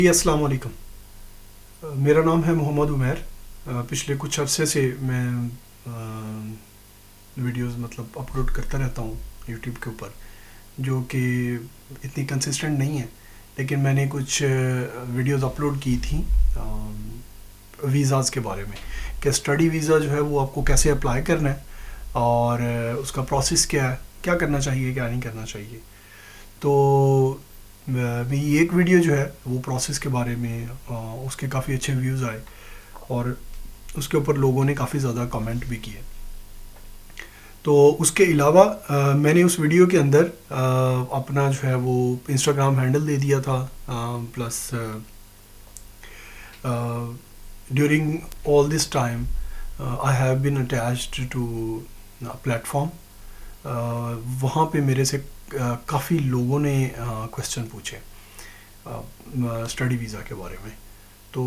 جی السلام علیکم، میرا نام ہے محمد عمیر۔ پچھلے کچھ عرصے سے میں ویڈیوز اپلوڈ کرتا رہتا ہوں یوٹیوب کے اوپر، جو کہ اتنی کنسسٹنٹ نہیں ہے، لیکن میں نے کچھ ویڈیوز اپلوڈ کی تھیں ویزاز کے بارے میں، کہ اسٹڈی ویزا جو ہے وہ آپ کو کیسے اپلائی کرنا ہے اور اس کا پروسیس کیا ہے، کیا کرنا چاہیے کیا نہیں کرنا چاہیے۔ تو میری ایک ویڈیو جو ہے وہ پروسیس کے بارے میں، اس کے کافی اچھے ویوز آئے اور اس کے اوپر لوگوں نے کافی زیادہ کامنٹ بھی کیے۔ تو اس کے علاوہ میں نے اس ویڈیو کے اندر اپنا جو ہے وہ انسٹاگرام ہینڈل دے دیا تھا، plus during all this time I have been attached to platform. وہاں پہ میرے سے کافی لوگوں نے کویسچن پوچھے اسٹڈی ویزا کے بارے میں، تو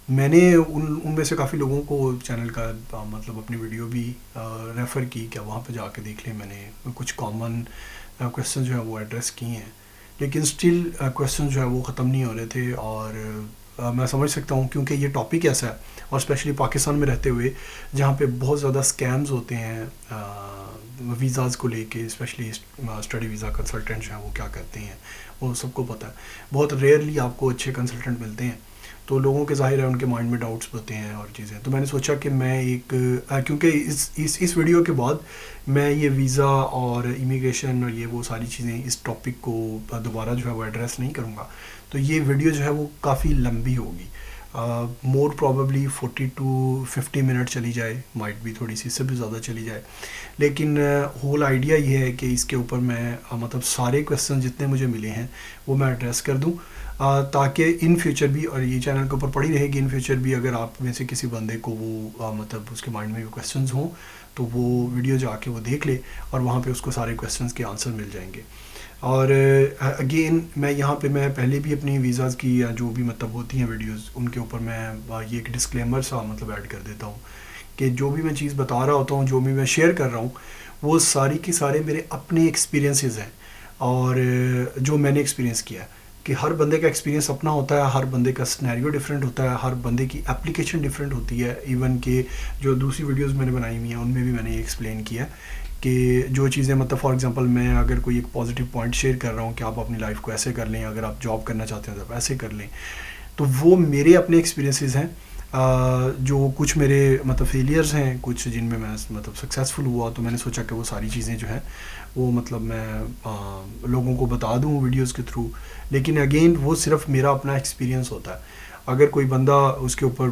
میں نے ان میں سے کافی لوگوں کو چینل کا اپنی ویڈیو بھی ریفر کی کہ وہاں پہ جا کے دیکھ لیں۔ میں نے کچھ کامن کویسچن جو ہے وہ ایڈریس کیے ہیں، لیکن اسٹل کویسچن جو ہے وہ ختم نہیں ہو رہے تھے، اور میں سمجھ سکتا ہوں کیونکہ یہ ٹاپک ایسا ہے، اور اسپیشلی پاکستان میں رہتے ہوئے جہاں پہ بہت زیادہ اسکیمز ہوتے ہیں ویزاز کو لے کے، اسپیشلی اسٹڈی ویزا کنسلٹنٹ جو ہیں وہ کیا کرتے ہیں وہ سب کو پتہ ہے۔ بہت ریئرلی آپ کو اچھے کنسلٹنٹ ملتے ہیں، تو لوگوں کے ظاہر ہے ان کے مائنڈ میں ڈاؤٹس ہوتے ہیں اور چیزیں، تو میں نے سوچا کہ میں کیونکہ اس ویڈیو کے بعد میں یہ ویزا اور امیگریشن اور یہ وہ ساری چیزیں اس ٹاپک کو دوبارہ جو ہے وہ ایڈریس نہیں کروں گا، تو یہ ویڈیو جو ہے وہ کافی لمبی ہوگی، مور پرابیبلی 40 to 50 منٹ چلی جائے، مائٹ بھی تھوڑی سی اس سے بھی زیادہ چلی جائے، لیکن ہول آئیڈیا یہ ہے کہ اس کے اوپر میں سارے کویسچن جتنے مجھے ملے ہیں وہ میں ایڈریس کر دوں، تاکہ ان فیوچر بھی، اور یہ چینل کے اوپر پڑی رہے گی ان فیوچر بھی، اگر آپ میں سے کسی بندے کو وہ اس کے مائنڈ میں کویسچنز ہوں تو وہ ویڈیو جا کے وہ دیکھ لے، اور وہاں پہ اس کو سارے کویسچنز کے آنسر مل جائیں گے۔ اور اگین میں یہاں پہ میں پہلے بھی اپنی ویزاز کی یا جو بھی ہوتی ہیں ویڈیوز، ان کے اوپر میں یہ ایک ڈسکلیمر سا ایڈ کر دیتا ہوں کہ جو بھی میں چیز بتا رہا ہوتا ہوں، جو بھی میں شیئر کر رہا ہوں، وہ ساری کی سارے میرے اپنے ایکسپیرینسز ہیں، اور جو میں نے ایکسپیرینس کیا ہے، کہ ہر بندے کا ایکسپیرینس اپنا ہوتا ہے، ہر بندے کا سنیریو ڈفرینٹ ہوتا ہے، ہر بندے کی اپلیکیشن ڈفرینٹ ہوتی ہے۔ ایون کہ جو دوسری ویڈیوز میں نے بنائی ہوئی ہیں ان میں بھی میں نے یہ ایکسپلین کیا کہ جو چیزیں فار ایگزامپل میں اگر کوئی ایک پازیٹیو پوائنٹ شیئر کر رہا ہوں کہ آپ اپنی لائف کو ایسے کر لیں، اگر آپ جاب کرنا چاہتے ہیں تو آپ ایسے کر لیں، تو وہ میرے اپنے ایکسپیرینسز ہیں، جو کچھ میرے فیلیئرز ہیں، کچھ جن میں سکسیزفل ہوا، تو میں نے سوچا کہ وہ ساری چیزیں جو ہیں وہ میں لوگوں کو بتا دوں ویڈیوز کے تھرو، لیکن اگین وہ صرف میرا اپنا ایکسپیرینس ہوتا ہے۔ اگر کوئی بندہ اس کے اوپر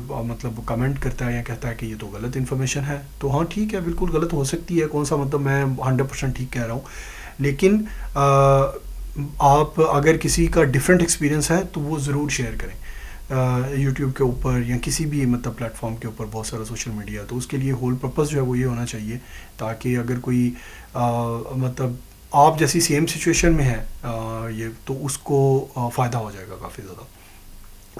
کمنٹ کرتا ہے یا کہتا ہے کہ یہ تو غلط انفارمیشن ہے، تو ہاں ٹھیک ہے، بالکل غلط ہو سکتی ہے، کون سا میں 100% ٹھیک کہہ رہا ہوں، لیکن آپ اگر کسی کا ڈفرینٹ ایکسپیرینس ہے تو وہ ضرور شیئر کریں یوٹیوب کے اوپر یا کسی بھی پلیٹ فارم کے اوپر، بہت سارا سوشل میڈیا، تو اس کے لیے ہول پرپز جو ہے وہ یہ ہونا چاہیے، تاکہ اگر کوئی آپ جیسی سیم سچویشن میں ہے یہ، تو اس کو فائدہ ہو جائے گا کافی زیادہ۔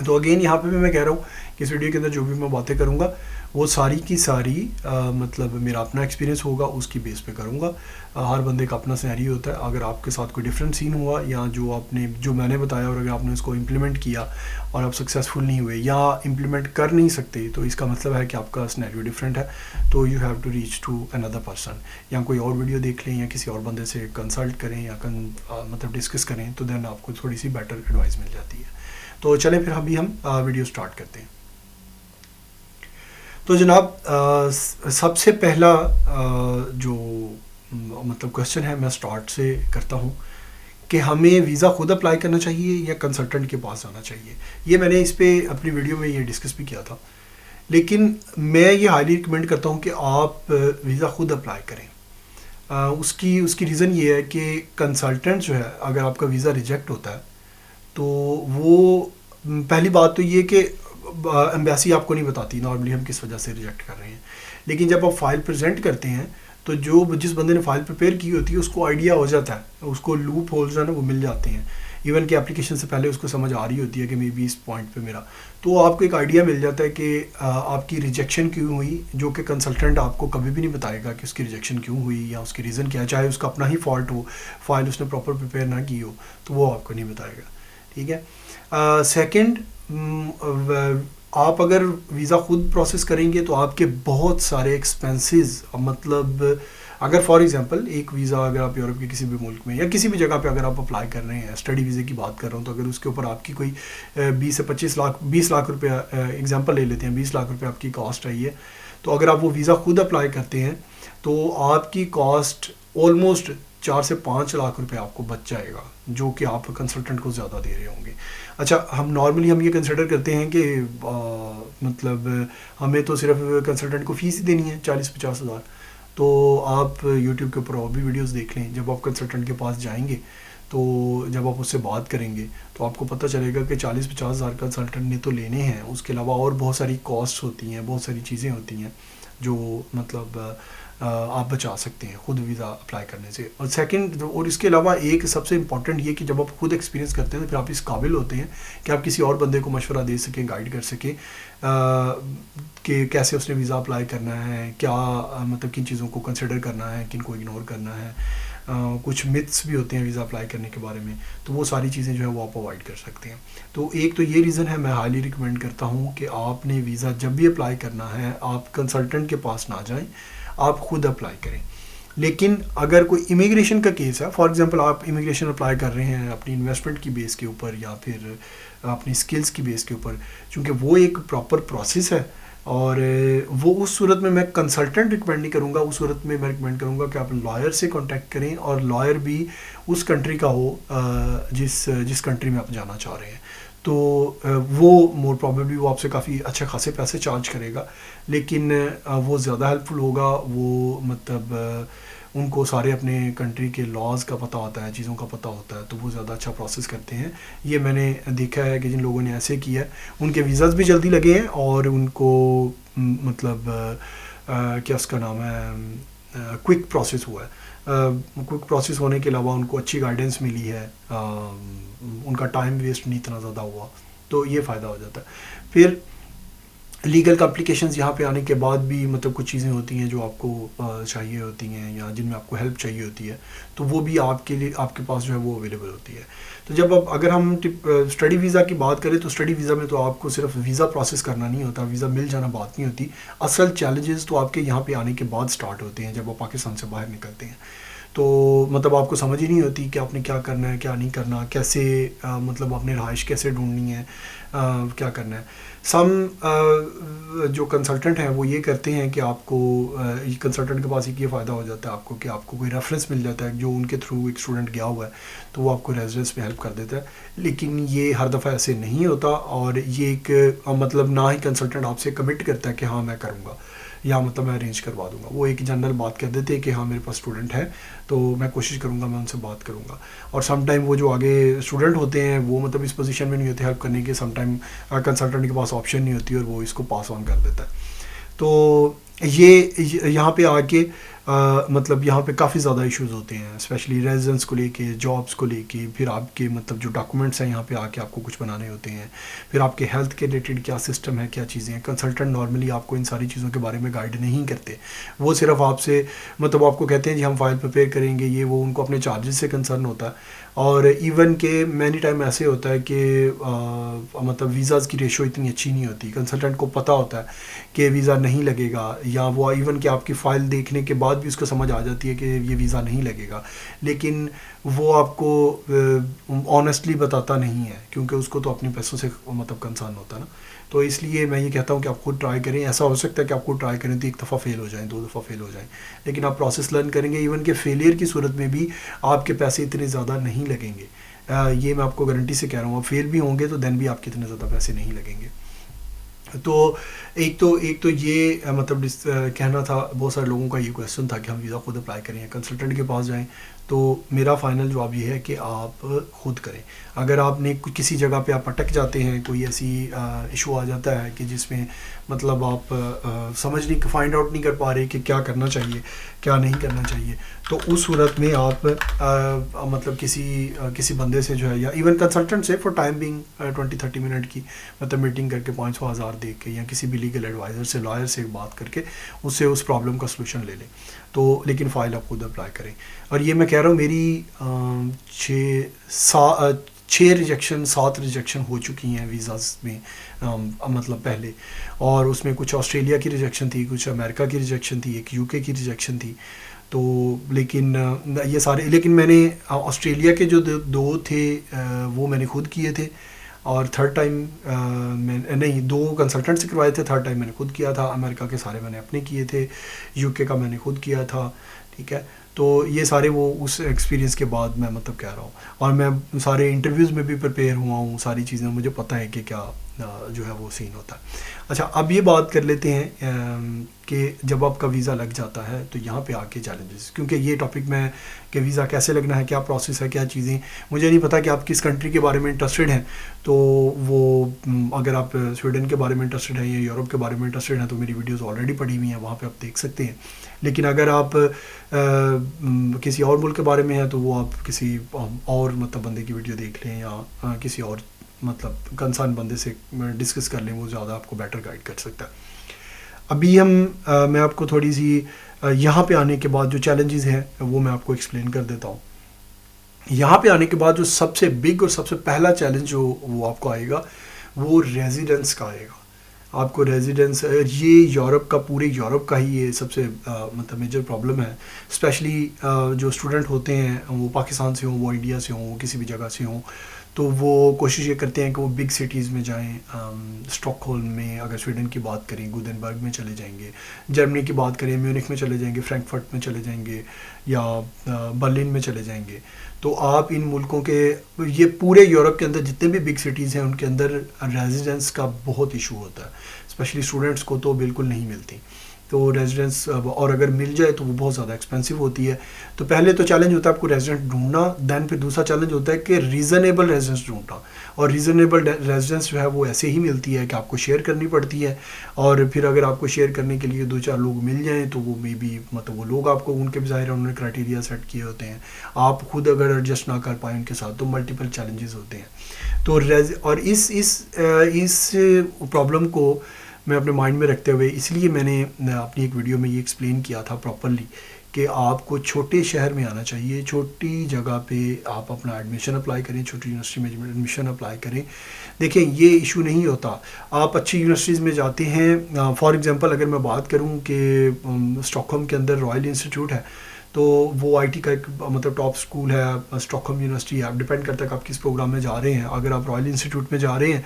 تو اگین یہاں پہ بھی میں کہہ رہا ہوں کہ اس ویڈیو کے اندر جو بھی میں باتیں کروں گا وہ ساری کی ساری میرا اپنا ایکسپیرینس ہوگا، اس کی بیس پہ کروں گا۔ ہر بندے کا اپنا سینیریو ہوتا ہے، اگر آپ کے ساتھ کوئی ڈفرینٹ سین ہوا، یا جو میں نے بتایا اور اگر آپ نے اس کو امپلیمنٹ کیا اور آپ سکسیزفل نہیں ہوئے یا امپلیمنٹ کر نہیں سکتے، تو اس کا مطلب ہے کہ آپ کا سینیریو ڈفرینٹ ہے، تو you have to reach to اندر پرسن، یا کوئی اور ویڈیو دیکھ لیں یا کسی اور بندے سے کنسلٹ کریں یا ڈسکس کریں، تو دین آپ کو تھوڑی سی بیٹر ایڈوائس مل جاتی ہے۔ تو چلیں پھر ابھی ہم ویڈیو سٹارٹ کرتے ہیں۔ تو جناب سب سے پہلا جو کویسچن ہے میں سٹارٹ سے کرتا ہوں کہ ہمیں ویزا خود اپلائی کرنا چاہیے یا کنسلٹنٹ کے پاس جانا چاہیے۔ یہ میں نے اس پہ اپنی ویڈیو میں یہ ڈسکس بھی کیا تھا، لیکن میں یہ ہائیلی ریکمینڈ کرتا ہوں کہ آپ ویزا خود اپلائی کریں۔ اس کی ریزن یہ ہے کہ کنسلٹنٹ جو ہے، اگر آپ کا ویزا ریجیکٹ ہوتا ہے تو وہ پہلی بات تو یہ کہ ایمبیسی آپ کو نہیں بتاتی نارملی ہم کس وجہ سے ریجیکٹ کر رہے ہیں، لیکن جب آپ فائل پریزنٹ کرتے ہیں تو جس بندے نے فائل پریپیئر کی ہوتی ہے اس کو آئیڈیا ہو جاتا ہے، اس کو لوپ ہولز جو ہے نا وہ مل جاتے ہیں، ایون کہ اپلیکیشن سے پہلے اس کو سمجھ آ رہی ہوتی ہے کہ مے بی اس پوائنٹ پہ میرا، تو آپ کو ایک آئیڈیا مل جاتا ہے کہ آپ کی ریجیکشن کیوں ہوئی، جو کہ کنسلٹنٹ آپ کو کبھی بھی نہیں بتائے گا کہ اس کی ریجیکشن کیوں ہوئی یا اس کی ریزن کیا ہے، چاہے اس کا اپنا ہی فالٹ ہو، فائل اس نے پراپر پریپیئر نہ کی ہو، تو وہ آپ کو نہیں بتائے گا، ٹھیک ہے۔ سیکنڈ، آپ اگر ویزا خود پروسیس کریں گے تو آپ کے بہت سارے ایکسپینسز، مطلب اگر فار ایگزامپل ایک ویزا اگر آپ یورپ کے کسی بھی ملک میں یا کسی بھی جگہ پہ اگر آپ اپلائی کر رہے ہیں، اسٹڈی ویزے کی بات کر رہا ہوں، تو اگر اس کے اوپر آپ کی کوئی 20 لاکھ روپیہ ایگزامپل لے لیتے ہیں، 20 لاکھ روپے آپ کی کاسٹ آئی ہے، تو اگر آپ وہ ویزا خود اپلائی کرتے ہیں تو آپ کی کاسٹ آلموسٹ 4 سے 5 لاکھ روپے آپ کو بچ جائے گا، جو کہ آپ کنسلٹنٹ کو زیادہ دے رہے ہوں گے. اچھا، نارملی ہم یہ کنسیڈر کرتے ہیں کہ مطلب ہمیں تو صرف کنسلٹنٹ کو فیس ہی دینی ہے 40-50 ہزار. تو آپ یوٹیوب کے اوپر اور بھی ویڈیوز دیکھ لیں. جب آپ کنسلٹنٹ کے پاس جائیں گے تو جب آپ اس سے بات کریں گے تو آپ کو پتہ چلے گا کہ 40-50 ہزار کنسلٹنٹ نے تو لینے ہیں، اس کے علاوہ اور بہت ساری کاسٹ ہوتی ہیں، بہت ساری چیزیں ہوتی ہیں جو مطلب آپ بچا سکتے ہیں خود ویزا اپلائی کرنے سے. اور سیکنڈ، اور اس کے علاوہ ایک سب سے امپورٹنٹ یہ کہ جب آپ خود ایکسپیرینس کرتے ہیں تو پھر آپ اس قابل ہوتے ہیں کہ آپ کسی اور بندے کو مشورہ دے سکیں، گائیڈ کر سکیں کہ کیسے اس نے ویزا اپلائی کرنا ہے، کیا مطلب کن چیزوں کو کنسیڈر کرنا ہے، کن کو اگنور کرنا ہے. کچھ متس بھی ہوتے ہیں ویزا اپلائی کرنے کے بارے میں، تو وہ ساری چیزیں جو ہے وہ آپ اوائڈ کر سکتے ہیں. تو ایک تو یہ ریزن ہے، میں ہائیلی ریکمینڈ کرتا ہوں کہ آپ نے ویزا جب بھی اپلائی کرنا ہے آپ کنسلٹنٹ کے پاس نہ جائیں، آپ خود اپلائی کریں. لیکن اگر کوئی امیگریشن کا کیس ہے، فار ایگزامپل آپ امیگریشن اپلائی کر رہے ہیں اپنی انویسٹمنٹ کی بیس کے اوپر یا پھر اپنی سکلز کی بیس کے اوپر، چونکہ وہ ایک پراپر پروسیس ہے، اور وہ اس صورت میں کنسلٹنٹ ریکمینڈ نہیں کروں گا، اس صورت میں ریکمینڈ کروں گا کہ آپ لائر سے کانٹیکٹ کریں، اور لائر بھی اس کنٹری کا ہو جس کنٹری میں آپ جانا چاہ رہے ہیں. تو وہ مور پرابیبلی وہ آپ سے کافی اچھے خاصے پیسے چارج کرے گا، لیکن وہ زیادہ ہیلپ فل ہوگا. وہ مطلب ان کو سارے اپنے کنٹری کے لاز کا پتہ ہوتا ہے، چیزوں کا پتہ ہوتا ہے، تو وہ زیادہ اچھا پروسیس کرتے ہیں. یہ میں نے دیکھا ہے کہ جن لوگوں نے ایسے کیا ہے ان کے ویزاز بھی جلدی لگے ہیں، اور ان کو مطلب کیا اس کا نام ہے، کوئک پروسیس ہوا ہے. کوئک پروسیس ہونے کے علاوہ ان کو اچھی گائیڈنس ملی ہے، ان کا ٹائم ویسٹ نہیں اتنا زیادہ ہوا، تو یہ فائدہ ہو جاتا ہے. پھر لیگل کمپلیکیشنز یہاں پہ آنے کے بعد بھی مطلب کچھ چیزیں ہوتی ہیں جو آپ کو چاہیے ہوتی ہیں یا جن میں آپ کو ہیلپ چاہیے ہوتی ہے، تو وہ بھی آپ کے لیے آپ کے پاس جو ہے وہ اویلیبل ہوتی ہے. تو جب اگر ہم اسٹڈی ویزا کی بات کریں تو اسٹڈی ویزا میں تو آپ کو صرف ویزا پروسیس کرنا نہیں ہوتا، ویزا مل جانا بات نہیں ہوتی. اصل چیلنجز تو آپ کے یہاں پہ آنے کے بعد سٹارٹ ہوتے ہیں جب آپ پاکستان سے باہر نکلتے ہیں. تو مطلب آپ کو سمجھ ہی نہیں ہوتی کہ آپ نے کیا کرنا ہے، کیا نہیں کرنا، کیسے مطلب اپنے رہائش کیسے ڈھونڈنی ہے، کیا کرنا ہے. جو کنسلٹنٹ ہیں وہ یہ کرتے ہیں کہ آپ کو کنسلٹنٹ کے پاس ایک یہ فائدہ ہو جاتا ہے آپ کو کہ آپ کو کوئی ریفرنس مل جاتا ہے جو ان کے تھرو ایک اسٹوڈنٹ گیا ہوا ہے، تو وہ آپ کو ریزیڈنس میں ہیلپ کر دیتا ہے. لیکن یہ ہر دفعہ ایسے نہیں ہوتا، اور یہ ایک مطلب نہ ہی کنسلٹنٹ آپ سے کمٹ کرتا ہے کہ ہاں میں کروں گا یا مطلب میں ارینج کروا دوں گا. وہ ایک جنرل بات کہہ دیتے ہیں کہ ہاں میرے پاس اسٹوڈنٹ ہے تو میں کوشش کروں گا، میں ان سے بات کروں گا. اور سم ٹائم وہ جو آگے اسٹوڈنٹ ہوتے ہیں وہ مطلب اس پوزیشن میں نہیں ہوتے ہیلپ کرنے کے، سم ٹائم کنسلٹنٹ کے پاس آپشن نہیں ہوتی اور وہ اس کو پاس آن کر دیتا ہے. تو یہ یہاں پہ آ کے مطلب یہاں پہ کافی زیادہ ایشوز ہوتے ہیں، اسپیشلی ریزیڈنس کو لے کے، جابس کو لے کے. پھر آپ کے مطلب جو ڈاکومنٹس ہیں یہاں پہ آ کے آپ کو کچھ بنانے ہوتے ہیں. پھر آپ کے ہیلتھ کے ریلیٹڈ کیا سسٹم ہے، کیا چیزیں ہیں. کنسلٹنٹ نارملی آپ کو ان ساری چیزوں کے بارے میں گائیڈ نہیں کرتے، وہ صرف آپ سے مطلب آپ کو کہتے ہیں جی ہم فائل پریپیئر کریں گے، یہ وہ ان کو اپنے چارجز سے کنسرن ہوتا ہے. اور ایون کہ مینی ٹائم ایسے ہوتا ہے کہ مطلب ویزاز کی ریشو اتنی اچھی نہیں ہوتی. کنسلٹنٹ کو پتہ ہوتا ہے کہ ویزا نہیں لگے گا، یا وہ ایون کہ آپ کی فائل دیکھنے کے بعد بھی اس کو سمجھ آ جاتی ہے کہ یہ ویزا نہیں لگے گا، لیکن وہ آپ کو آنیسٹلی بتاتا نہیں ہے کیونکہ اس کو تو اپنے پیسوں سے مطلب کنسرن ہوتا ہے نا. تو اس لیے میں یہ کہتا ہوں کہ آپ خود ٹرائی کریں. ایسا ہو سکتا ہے کہ آپ خود ٹرائی کریں تو ایک دفعہ فیل ہو جائیں، 2 دفعہ فیل ہو جائیں، لیکن آپ پروسیس لرن کریں گے. ایون کہ فیلئر کی صورت میں بھی آپ کے پیسے اتنے زیادہ نہیں لگیں گے، یہ میں آپ کو گارنٹی سے کہہ رہا ہوں. آپ فیل بھی ہوں گے تو دین بھی آپ کے اتنے زیادہ پیسے نہیں لگیں گے. تو ایک تو یہ مطلب کہنا تھا. بہت سارے لوگوں کا یہ کویشچن تھا کہ ہم ویزا خود اپلائی کریں یا کنسلٹنٹ کے پاس جائیں. تو میرا فائنل جواب یہ ہے کہ آپ خود کریں. اگر آپ نے کسی جگہ پہ آپ اٹک جاتے ہیں، کوئی ایسی ایشو آ جاتا ہے کہ جس میں مطلب آپ فائنڈ آؤٹ نہیں کر پا رہے کہ کیا کرنا چاہیے کیا نہیں کرنا چاہیے، تو اس صورت میں آپ مطلب کسی بندے سے جو ہے یا ایون کنسلٹنٹ سے فار ٹائم بینگ 20-30 منٹ کی مطلب میٹنگ کر کے 500 ہزار دے کے، یا کسی بھی لیگل ایڈوائزر سے، لائر سے بات کر کے اس سے اس پرابلم کا سلوشن لے لیں. تو لیکن فائل آپ خود اپلائی کریں. اور یہ میں کہہ رہا ہوں میری 6 ریجیکشن 7 ریجیکشن ہو چکی ہیں ویزاز میں مطلب پہلے، اور اس میں کچھ آسٹریلیا کی ریجیکشن تھی، کچھ امریکہ کی ریجیکشن تھی، ایک UK کی ریجیکشن تھی. تو لیکن یہ سارے، لیکن میں نے آسٹریلیا کے جو 2 تھے وہ میں نے خود کیے تھے، اور تھرڈ ٹائم میں نہیں 2 کنسلٹنٹ سے کروائے تھے، تھرڈ ٹائم میں نے خود کیا تھا. امریکہ کے سارے میں نے اپنے کیے تھے، UK کا میں نے خود کیا تھا. ٹھیک ہے، تو یہ سارے وہ اس ایکسپیرینس کے بعد میں مطلب کہہ رہا ہوں، اور میں سارے انٹرویوز میں بھی پریپیئر ہوا ہوں، ساری چیزیں مجھے پتہ ہے کہ کیا جو ہے وہ سین ہوتا ہے. اچھا، اب یہ بات کر لیتے ہیں کہ جب آپ کا ویزا لگ جاتا ہے تو یہاں پہ آ کے چیلنجز، کیونکہ یہ ٹاپک میں کہ ویزا کیسے لگنا ہے، کیا پروسیس ہے، کیا چیزیں، مجھے نہیں پتہ کہ آپ کس کنٹری کے بارے میں انٹرسٹڈ ہیں. تو وہ اگر آپ سویڈن کے بارے میں انٹرسٹڈ ہیں یا یورپ کے بارے میں انٹرسٹڈ ہیں تو میری ویڈیوز آلریڈی پڑی ہوئی ہیں، وہاں پہ آپ دیکھ سکتے ہیں. لیکن اگر آپ کسی اور ملک کے بارے میں ہیں تو وہ آپ کسی اور مطلب بندے کی ویڈیو دیکھ لیں، یا کسی اور مطلب کنسرن بندے سے ڈسکس کر لیں، وہ زیادہ آپ کو بیٹر گائیڈ کر سکتا ہے. ابھی میں آپ کو تھوڑی سی یہاں پہ آنے کے بعد جو چیلنجز ہیں وہ میں آپ کو ایکسپلین کر دیتا ہوں. یہاں پہ آنے کے بعد جو سب سے بگ اور سب سے پہلا چیلنج جو وہ آپ کو آئے گا وہ ریزیڈنس کا آئے گا. آپ کو ریزیڈنس، یہ یورپ کا، پورے یورپ کا ہی یہ سب سے مطلب میجر پرابلم ہے. اسپیشلی جو اسٹوڈنٹ ہوتے ہیں وہ پاکستان سے ہوں، وہ انڈیا سے ہوں، وہ کسی بھی جگہ سے ہوں، تو وہ کوشش یہ کرتے ہیں کہ وہ بگ سٹیز میں جائیں. اسٹاک ہولم میں اگر سویڈن کی بات کریں گودنبرگ میں چلے جائیں گے، جرمنی کی بات کریں میونک میں چلے جائیں گے، فرینکفرٹ میں چلے جائیں گے، یا برلن میں چلے جائیں گے. تو آپ ان ملکوں کے، یہ پورے یورپ کے اندر جتنے بھی بگ سٹیز ہیں ان کے اندر ریزیڈنس کا بہت ایشو ہوتا ہے. اسپیشلی اسٹوڈنٹس کو تو بالکل نہیں ملتی. تو ریزیڈنس، اور اگر مل جائے تو وہ بہت زیادہ ایکسپینسو ہوتی ہے. تو پہلے تو چیلنج ہوتا ہے آپ کو ریزیڈنٹ ڈھونڈنا، دین پھر دوسرا چیلنج ہوتا ہے کہ ریزنیبل ریزیڈنس ڈھونڈنا. اور ریزنیبل ریزیڈنس جو ہے وہ ایسے ہی ملتی ہے کہ آپ کو شیئر کرنی پڑتی ہے، اور پھر اگر آپ کو شیئر کرنے کے لیے 2-4 لوگ مل جائیں تو وہ مے بی مطلب وہ لوگ آپ کو، ان کے ظاہر ہے انہوں نے کرائٹیریا سیٹ کیے ہوتے ہیں، آپ خود اگر ایڈجسٹ نہ کر پائیں ان کے ساتھ تو ملٹیپل چیلنجز ہوتے ہیں. تو اور اس پرابلم کو میں اپنے مائنڈ میں رکھتے ہوئے اس لیے میں نے اپنی ایک ویڈیو میں یہ ایکسپلین کیا تھا پراپرلی کہ آپ کو چھوٹے شہر میں آنا چاہیے، چھوٹی جگہ پہ آپ اپنا ایڈمیشن اپلائی کریں، چھوٹی یونیورسٹی میں ایڈمیشن اپلائی کریں. دیکھیں یہ ایشو نہیں ہوتا. آپ اچھی یونیورسٹیز میں جاتے ہیں، فار ایگزامپل اگر میں بات کروں کہ اسٹاک ہوم کے اندر رائل انسٹیٹیوٹ ہے، تو وہ IT کا ایک مطلب ٹاپ اسکول ہے، اسٹاک ہوم یونیورسٹی ہے. آپ ڈپینڈ کرتا ہے کہ آپ کس پروگرام میں جا رہے ہیں. اگر آپ رائل انسٹیٹیوٹ میں جا رہے ہیں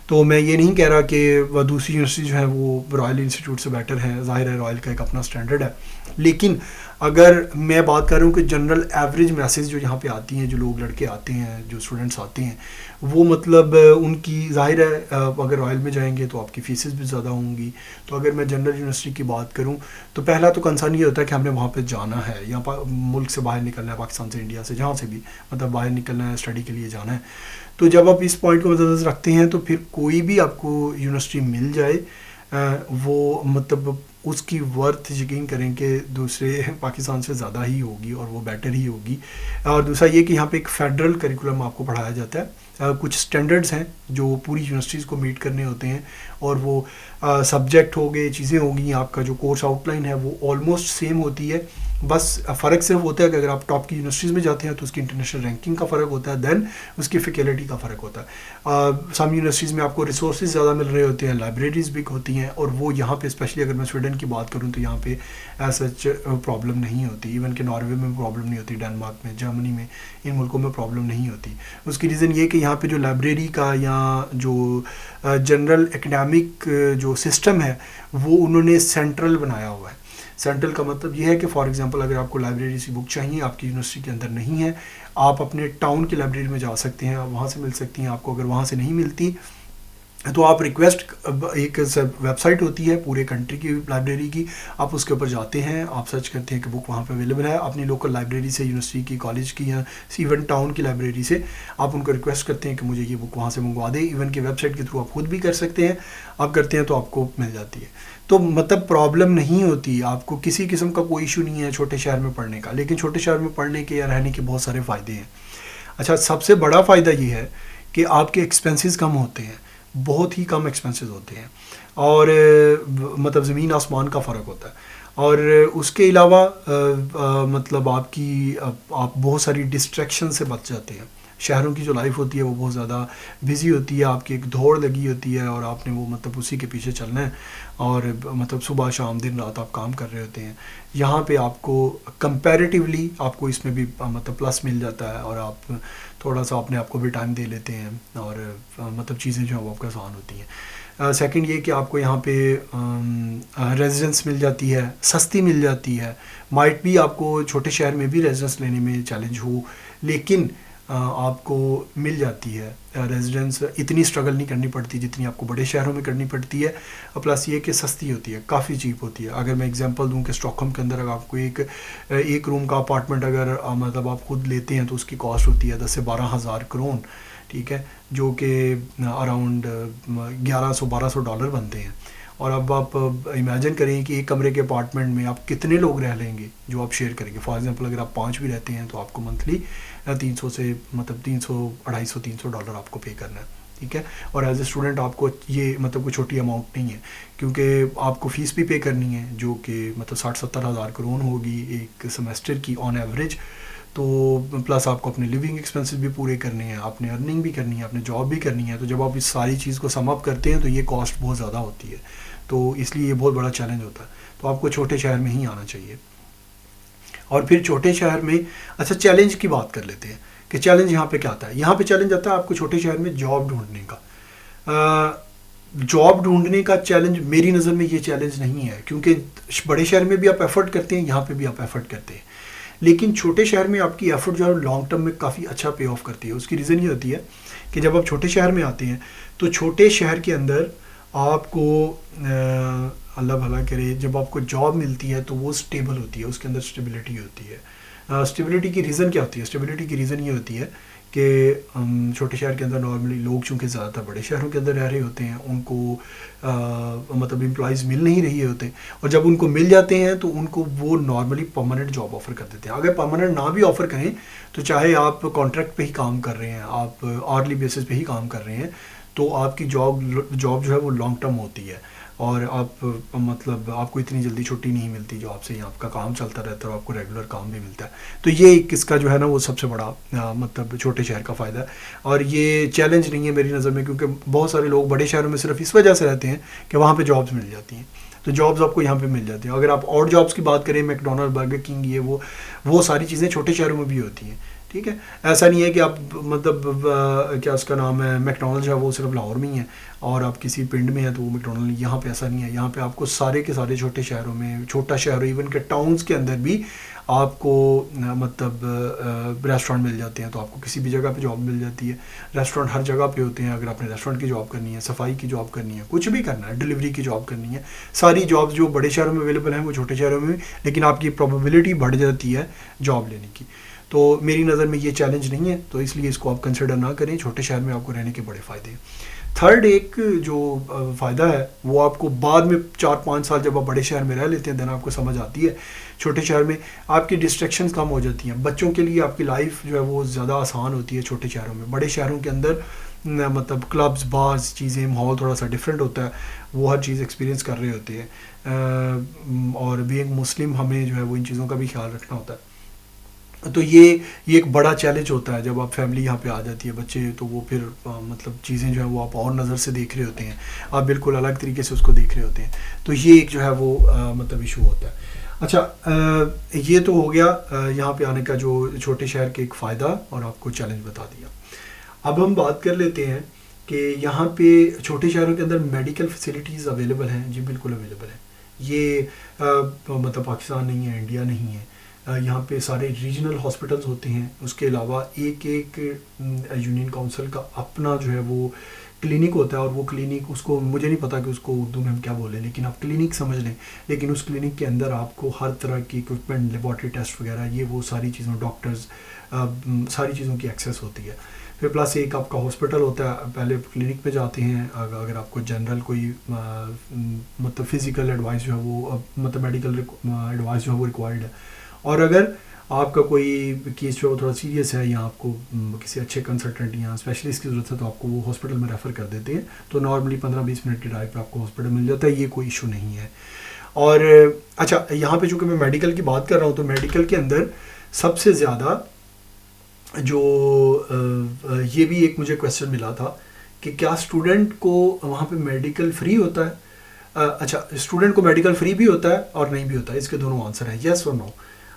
تو میں یہ نہیں کہہ رہا کہ وہ دوسری یونیورسٹی جو ہیں وہ رائل انسٹیٹیوٹ سے بیٹر ہیں، ظاہر ہے رائل کا ایک اپنا اسٹینڈرڈ ہے. لیکن اگر میں بات کر رہا ہوں کہ جنرل ایوریج میسز جو یہاں پہ آتی ہیں، جو لوگ لڑکے آتے ہیں، جو اسٹوڈنٹس آتے ہیں، وہ مطلب ان کی ظاہر ہے اگر رائل میں جائیں گے تو آپ کی فیسز بھی زیادہ ہوں گی. تو اگر میں جنرل یونیورسٹی کی بات کروں تو پہلا تو کنسرن یہ ہوتا ہے کہ ہم نے وہاں پہ جانا ہے، یا ملک سے باہر نکلنا ہے، پاکستان سے، انڈیا سے، جہاں سے بھی مطلب باہر نکلنا ہے، اسٹڈی کے لیے جانا ہے. تو جب آپ اس پوائنٹ کو مد نظر رکھتے ہیں تو پھر کوئی بھی آپ کو یونیورسٹی مل جائے وہ مطلب اس کی ورتھ یقین کریں کہ دوسرے پاکستان سے زیادہ ہی ہوگی اور وہ بیٹر ہی ہوگی. اور دوسرا یہ کہ یہاں پہ ایک فیڈرل کریکولم آپ کو پڑھایا جاتا ہے، کچھ سٹینڈرڈز ہیں جو پوری یونیورسٹیز کو میٹ کرنے ہوتے ہیں، اور وہ سبجیکٹ ہو گئے، چیزیں ہوں گی، آپ کا جو کورس آؤٹ لائن ہے وہ آلموسٹ سیم ہوتی ہے. بس فرق صرف ہوتا ہے کہ اگر آپ ٹاپ کی یونیورسٹیز میں جاتے ہیں تو اس کی انٹرنیشنل رینکنگ کا فرق ہوتا ہے، دین اس کی فیکلٹی کا فرق ہوتا ہے. سم یونیورسٹیز میں آپ کو ریسورسز زیادہ مل رہے ہوتے ہیں، لائبریریز بگ ہوتی ہیں، اور وہ یہاں پہ اسپیشلی اگر میں سویڈن کی بات کروں تو یہاں پہ ایز سچ پرابلم نہیں ہوتی. ایون کہ ناروے میں پرابلم نہیں ہوتی، ڈنمارک میں، جرمنی میں، ان ملکوں میں پرابلم نہیں ہوتی. اس کی ریزن یہ کہ یہاں پہ جو لائبریری کا یا جو جنرل اکیڈیمک جو سسٹم ہے وہ انہوں نے سینٹرل بنایا ہوا ہے. سینٹرل کا مطلب یہ ہے کہ فار ایگزامپل اگر آپ کو لائبریری سے بک چاہیے، آپ کی یونیورسٹی کے اندر نہیں ہے، آپ اپنے ٹاؤن کی لائبریری میں جا سکتے ہیں، آپ وہاں سے مل سکتی ہیں. آپ کو اگر وہاں سے نہیں ملتی تو آپ ریکویسٹ، ایک ویب سائٹ ہوتی ہے پورے کنٹری کی لائبریری کی، آپ اس کے اوپر جاتے ہیں، آپ سرچ کرتے ہیں کہ بک وہاں پہ اویلیبل ہے. اپنی لوکل لائبریری سے، یونیورسٹی کی، کالج کی، یا ایون ٹاؤن کی لائبریری سے آپ ان کو ریکویسٹ کرتے ہیں کہ مجھے یہ بک وہاں سے منگوا دیں. ایون کہ ویب سائٹ کے تھرو آپ خود بھی کر سکتے ہیں، آپ کرتے ہیں تو آپ کو مل جاتی ہے. تو مطلب پرابلم نہیں ہوتی، آپ کو کسی قسم کا کوئی ایشو نہیں ہے چھوٹے شہر میں پڑھنے کا. لیکن چھوٹے شہر میں پڑھنے کے یا رہنے کے بہت سارے فائدے ہیں. اچھا، سب سے بڑا فائدہ یہ ہے کہ آپ کے ایکسپینسز کم ہوتے ہیں، بہت ہی کم ایکسپینسز ہوتے ہیں، اور مطلب زمین آسمان کا فرق ہوتا ہے. اور اس کے علاوہ مطلب آپ بہت ساری ڈسٹریکشن سے بچ جاتے ہیں. شہروں کی جو لائف ہوتی ہے وہ بہت زیادہ بزی ہوتی ہے، آپ کی ایک دوڑ لگی ہوتی ہے اور آپ نے وہ مطلب اسی کے پیچھے چلنا ہے، اور مطلب صبح شام دن رات آپ کام کر رہے ہوتے ہیں. یہاں پہ آپ کو کمپیریٹیولی آپ کو اس میں بھی مطلب پلس مل جاتا ہے، اور آپ تھوڑا سا اپنے آپ کو بھی ٹائم دے لیتے ہیں، اور مطلب چیزیں جو ہیں وہ آپ کو آسان ہوتی ہیں. سیکنڈ یہ کہ آپ کو یہاں پہ ریزیڈنس مل جاتی ہے، سستی مل جاتی ہے. مائٹ بھی آپ کو چھوٹے شہر میں بھی ریزیڈنس لینے میں چیلنج ہو، لیکن آپ کو مل جاتی ہے ریزیڈنس. اتنی اسٹرگل نہیں کرنی پڑتی جتنی آپ کو بڑے شہروں میں کرنی پڑتی ہے. پلس یہ کہ سستی ہوتی ہے، کافی چیپ ہوتی ہے. اگر میں اگزامپل دوں کہ اسٹاک ہوم کے اندر اگر آپ کو ایک روم کا اپارٹمنٹ اگر مطلب آپ خود لیتے ہیں تو اس کی کاسٹ ہوتی ہے 10 سے 12,000 کرون، ٹھیک ہے، جو کہ اراؤنڈ $1,100-1,200 بنتے ہیں. اور اب آپ امیجن کریں کہ ایک کمرے کے اپارٹمنٹ میں آپ کتنے لوگ رہ لیں گے جو آپ شیئر کریں گے. فار ایگزامپل اگر آپ 5 بھی رہتے ہیں تو آپ کو منتھلی 300 سے مطلب 250-300 آپ کو پے کرنا ہے، ٹھیک ہے. اور ایز اے اسٹوڈنٹ آپ کو یہ مطلب کوئی چھوٹی اماؤنٹ نہیں ہے، کیونکہ آپ کو فیس بھی پے کرنی ہے جو کہ مطلب 60-70 ہزار کرون ہوگی ایک سیمسٹر کی آن ایوریج. تو پلس آپ کو اپنے لیونگ ایکسپینسز بھی پورے کرنے ہیں، آپ نے ارننگ بھی کرنی ہے، آپ نے جاب بھی کرنی ہے. تو جب آپ اس ساری چیز کو سم اپ کرتے ہیں تو یہ کاسٹ بہت زیادہ ہوتی ہے. تو اس لیے یہ بہت بڑا چیلنج ہوتا ہے. تو آپ کو چھوٹے شہر میں ہی آنا چاہیے. اور پھر چھوٹے شہر میں اچھا چیلنج کی بات کر لیتے ہیں کہ چیلنج یہاں پہ کیا آتا ہے. یہاں پہ چیلنج آتا ہے آپ کو چھوٹے شہر میں جاب ڈھونڈنے کا. جاب ڈھونڈنے کا چیلنج میری نظر میں یہ چیلنج نہیں ہے، کیونکہ بڑے شہر میں بھی آپ ایفرٹ کرتے ہیں، یہاں پہ بھی آپ ایفرٹ کرتے ہیں. لیکن چھوٹے شہر میں آپ کی ایفرٹ جو ہے لانگ ٹرم میں کافی اچھا پے آف کرتی ہے. اس کی ریزن یہ ہوتی ہے کہ جب آپ چھوٹے شہر میں آتے ہیں تو چھوٹے شہر کے اندر آپ کو اللہ بھلا کرے جب آپ کو جاب ملتی ہے تو وہ اسٹیبل ہوتی ہے، اس کے اندر اسٹیبلٹی ہوتی ہے. اسٹیبلٹی کی ریزن کیا ہوتی ہے؟ اسٹیبلٹی کی ریزن یہ ہوتی ہے کہ چھوٹے شہر کے اندر نارملی لوگ چونکہ زیادہ تر بڑے شہروں کے اندر رہ رہے ہوتے ہیں، ان کو مطلب امپلائیز مل نہیں رہی ہوتے، اور جب ان کو مل جاتے ہیں تو ان کو وہ نارملی پرماننٹ جاب آفر کر دیتے ہیں. اگر پرماننٹ نہ بھی آفر کریں تو چاہے آپ کانٹریکٹ پہ ہی کام کر رہے ہیں، آپ آرلی بیسس پہ ہی کام کر رہے ہیں، تو آپ کی جاب جو ہے وہ لانگ ٹرم ہوتی ہے، اور آپ مطلب آپ کو اتنی جلدی چھٹی نہیں ملتی جو آپ سے آپ کا کام چلتا رہتا ہے اور آپ کو ریگولر کام بھی ملتا ہے. تو یہ ایک اس کا جو ہے نا وہ سب سے بڑا مطلب چھوٹے شہر کا فائدہ ہے. اور یہ چیلنج نہیں ہے میری نظر میں، کیونکہ بہت سارے لوگ بڑے شہروں میں صرف اس وجہ سے رہتے ہیں کہ وہاں پہ جابز مل جاتی ہیں. تو جابز آپ کو یہاں پہ مل جاتی ہیں. اگر آپ اور جابز کی بات کریں، میک ڈونلڈ، برگر کنگ، یہ وہ ساری چیزیں چھوٹے شہروں میں بھی ہوتی ہیں، ٹھیک ہے. ایسا نہیں ہے کہ آپ مطلب کیا اس کا نام ہے میک ڈونلڈ جو ہے وہ صرف لاہور میں ہی ہے اور آپ کسی پنڈ میں ہیں تو وہ میک ڈونلڈ. یہاں پہ ایسا نہیں ہے. یہاں پہ آپ کو سارے کے سارے چھوٹے شہروں میں، چھوٹا شہر ایون کہ ٹاؤنز کے اندر بھی آپ کو مطلب ریسٹورینٹ مل جاتے ہیں. تو آپ کو کسی بھی جگہ پہ جاب مل جاتی ہے. ریسٹورینٹ ہر جگہ پہ ہوتے ہیں. اگر آپ نے ریسٹورینٹ کی جاب کرنی ہے، صفائی کی جاب کرنی ہے، کچھ بھی کرنا ہے، ڈلیوری کی جاب کرنی ہے، ساری جابز جو بڑے شہروں میں اویلیبل ہیں وہ چھوٹے شہروں میں بھی، لیکن آپ کی پروبیبلٹی بڑھ جاتی ہے جاب لینے کی. تو میری نظر میں یہ چیلنج نہیں ہے، تو اس لیے اس کو آپ کنسیڈر نہ کریں. چھوٹے شہر میں آپ کو رہنے کے بڑے فائدے ہیں. تھرڈ ایک جو فائدہ ہے وہ آپ کو بعد میں 4-5 سال جب آپ بڑے شہر میں رہ لیتے ہیں دین آپ کو سمجھ آتی ہے. چھوٹے شہر میں آپ کی ڈسٹریکشنز کم ہو جاتی ہیں. بچوں کے لیے آپ کی لائف جو ہے وہ زیادہ آسان ہوتی ہے چھوٹے شہروں میں. بڑے شہروں کے اندر مطلب کلبز، بارز، چیزیں، ماحول تھوڑا سا ڈفرینٹ ہوتا ہے، وہ ہر چیز ایکسپیرینس کر رہے ہوتے ہیں. اور بینگ مسلم ہمیں جو ہے وہ ان چیزوں کا بھی خیال رکھنا ہوتا ہے. تو یہ ایک بڑا چیلنج ہوتا ہے جب آپ فیملی یہاں پہ آ جاتی ہے، بچے، تو وہ پھر مطلب چیزیں جو ہیں وہ آپ اور نظر سے دیکھ رہے ہوتے ہیں، آپ بالکل الگ طریقے سے اس کو دیکھ رہے ہوتے ہیں. تو یہ ایک جو ہے وہ مطلب ایشو ہوتا ہے. اچھا، یہ تو ہو گیا یہاں پہ آنے کا جو چھوٹے شہر کے ایک فائدہ اور آپ کو چیلنج بتا دیا. اب ہم بات کر لیتے ہیں کہ یہاں پہ چھوٹے شہروں کے اندر میڈیکل فیسلٹیز اویلیبل ہیں. جی بالکل اویلیبل ہیں. یہ مطلب پاکستان نہیں ہے، انڈیا نہیں ہے. یہاں پہ سارے ریجنل ہاسپٹلز ہوتے ہیں. اس کے علاوہ ایک یونین کونسل کا اپنا جو ہے وہ کلینک ہوتا ہے، اور وہ کلینک، اس کو مجھے نہیں پتا کہ اس کو اردو میں ہم کیا بولیں، لیکن آپ کلینک سمجھ لیں. لیکن اس کلینک کے اندر آپ کو ہر طرح کی اکوپمنٹ، لیبارٹری ٹیسٹ وغیرہ، یہ وہ ساری چیزوں، ڈاکٹرز، ساری چیزوں کی ایکسیس ہوتی ہے. پھر پلس ایک آپ کا ہاسپٹل ہوتا ہے. پہلے کلینک پہ جاتے ہیں اگر آپ کو جنرل کوئی مطلب فزیکل ایڈوائس جو ہے وہ مطلب میڈیکل ایڈوائس جو ہے وہ ریکوائرڈ ہے. اور اگر آپ کا کوئی کیس جو ہے وہ تھوڑا سیریس ہے یا آپ کو کسی اچھے کنسلٹنٹ یا اسپیشلسٹ کی ضرورت ہے تو آپ کو وہ ہاسپٹل میں ریفر کر دیتے ہیں. تو نارملی 15-20 منٹ کی ڈرائیو پہ آپ کو ہاسپٹل مل جاتا ہے. یہ کوئی ایشو نہیں ہے. اور اچھا، یہاں پہ چونکہ میں میڈیکل کی بات کر رہا ہوں تو میڈیکل کے اندر سب سے زیادہ جو یہ بھی ایک مجھے کویشچن ملا تھا کہ کیا اسٹوڈنٹ کو وہاں پہ میڈیکل فری ہوتا ہے. اچھا اسٹوڈنٹ کو میڈیکل فری بھی ہوتا ہے اور نہیں بھی ہوتا ہے, اس کے دونوں آنسر ہیں یس اور نو.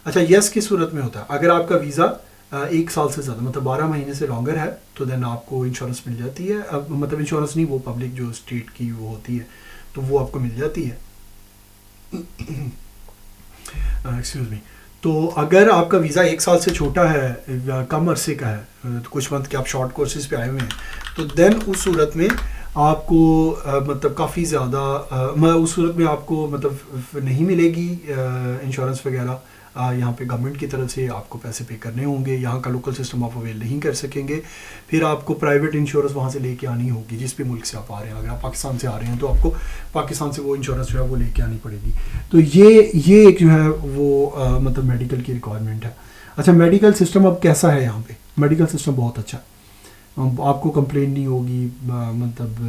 اچھا یس کی صورت میں ہوتا ہے اگر آپ کا ویزا 1 سال سے زیادہ مطلب 12 مہینے سے لانگر ہے تو دین آپ کو انشورنس مل جاتی ہے. اب مطلب انشورنس نہیں, وہ پبلک جو اسٹیٹ کی وہ ہوتی ہے تو وہ آپ کو مل جاتی ہے. Excuse me. تو اگر آپ کا ویزا 1 سال سے چھوٹا ہے یا کم عرصے کا ہے, کچھ منتھ کے آپ شارٹ کورسز پہ آئے ہوئے ہیں, تو دین اس صورت میں آپ کو مطلب کافی زیادہ اس صورت میں آپ کو مطلب نہیں ملے گی انشورنس وغیرہ. یہاں پہ گورنمنٹ کی طرف سے آپ کو پیسے پے کرنے ہوں گے, یہاں کا لوکل سسٹم آپ اویل نہیں کر سکیں گے. پھر آپ کو پرائیویٹ انشورنس وہاں سے لے کے آنی ہوگی جس بھی ملک سے آپ آ رہے ہیں. اگر آپ پاکستان سے آ رہے ہیں تو آپ کو پاکستان سے وہ انشورنس جو ہے وہ لے کے آنی پڑے گی. تو یہ ایک جو ہے وہ مطلب میڈیکل کی ریکوائرمنٹ ہے. اچھا میڈیکل سسٹم اب کیسا ہے یہاں پہ؟ میڈیکل سسٹم بہت اچھا ہے, آپ کو کمپلین نہیں ہوگی مطلب.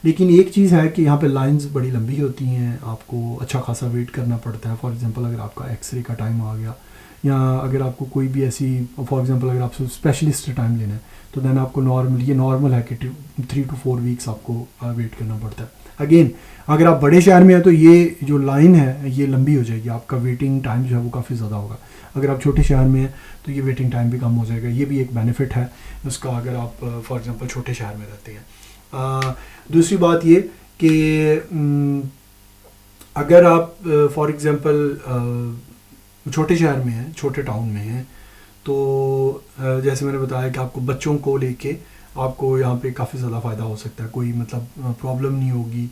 لیکن ایک چیز ہے کہ یہاں پہ لائنز بڑی لمبی ہوتی ہیں, آپ کو اچھا خاصا ویٹ کرنا پڑتا ہے. فار ایگزامپل اگر آپ کا ایکس رے کا ٹائم آ گیا, یا اگر آپ کو کوئی بھی ایسی فار ایگزامپل اگر آپ سے اسپیشلسٹ ٹائم لینا ہے تو دین آپ کو نارمل ہے کہ 3 to 4 ویکس آپ کو ویٹ کرنا پڑتا ہے. اگین اگر آپ بڑے شہر میں ہیں تو یہ جو لائن ہے یہ لمبی ہو جائے گی, آپ کا ویٹنگ ٹائم جو ہے وہ کافی زیادہ ہوگا. اگر آپ چھوٹے شہر میں ہیں تو یہ ویٹنگ ٹائم بھی کم ہو جائے گا. یہ بھی ایک بینیفٹ ہے اس کا اگر آپ فار ایگزامپل چھوٹے شہر میں رہتے ہیں. دوسری بات یہ کہ اگر آپ فار ایگزامپل چھوٹے شہر میں ہیں, چھوٹے ٹاؤن میں ہیں, تو جیسے میں نے بتایا کہ آپ کو بچوں کو لے کے آپ کو یہاں پہ کافی زیادہ فائدہ ہو سکتا ہے. کوئی مطلب پرابلم نہیں ہوگی,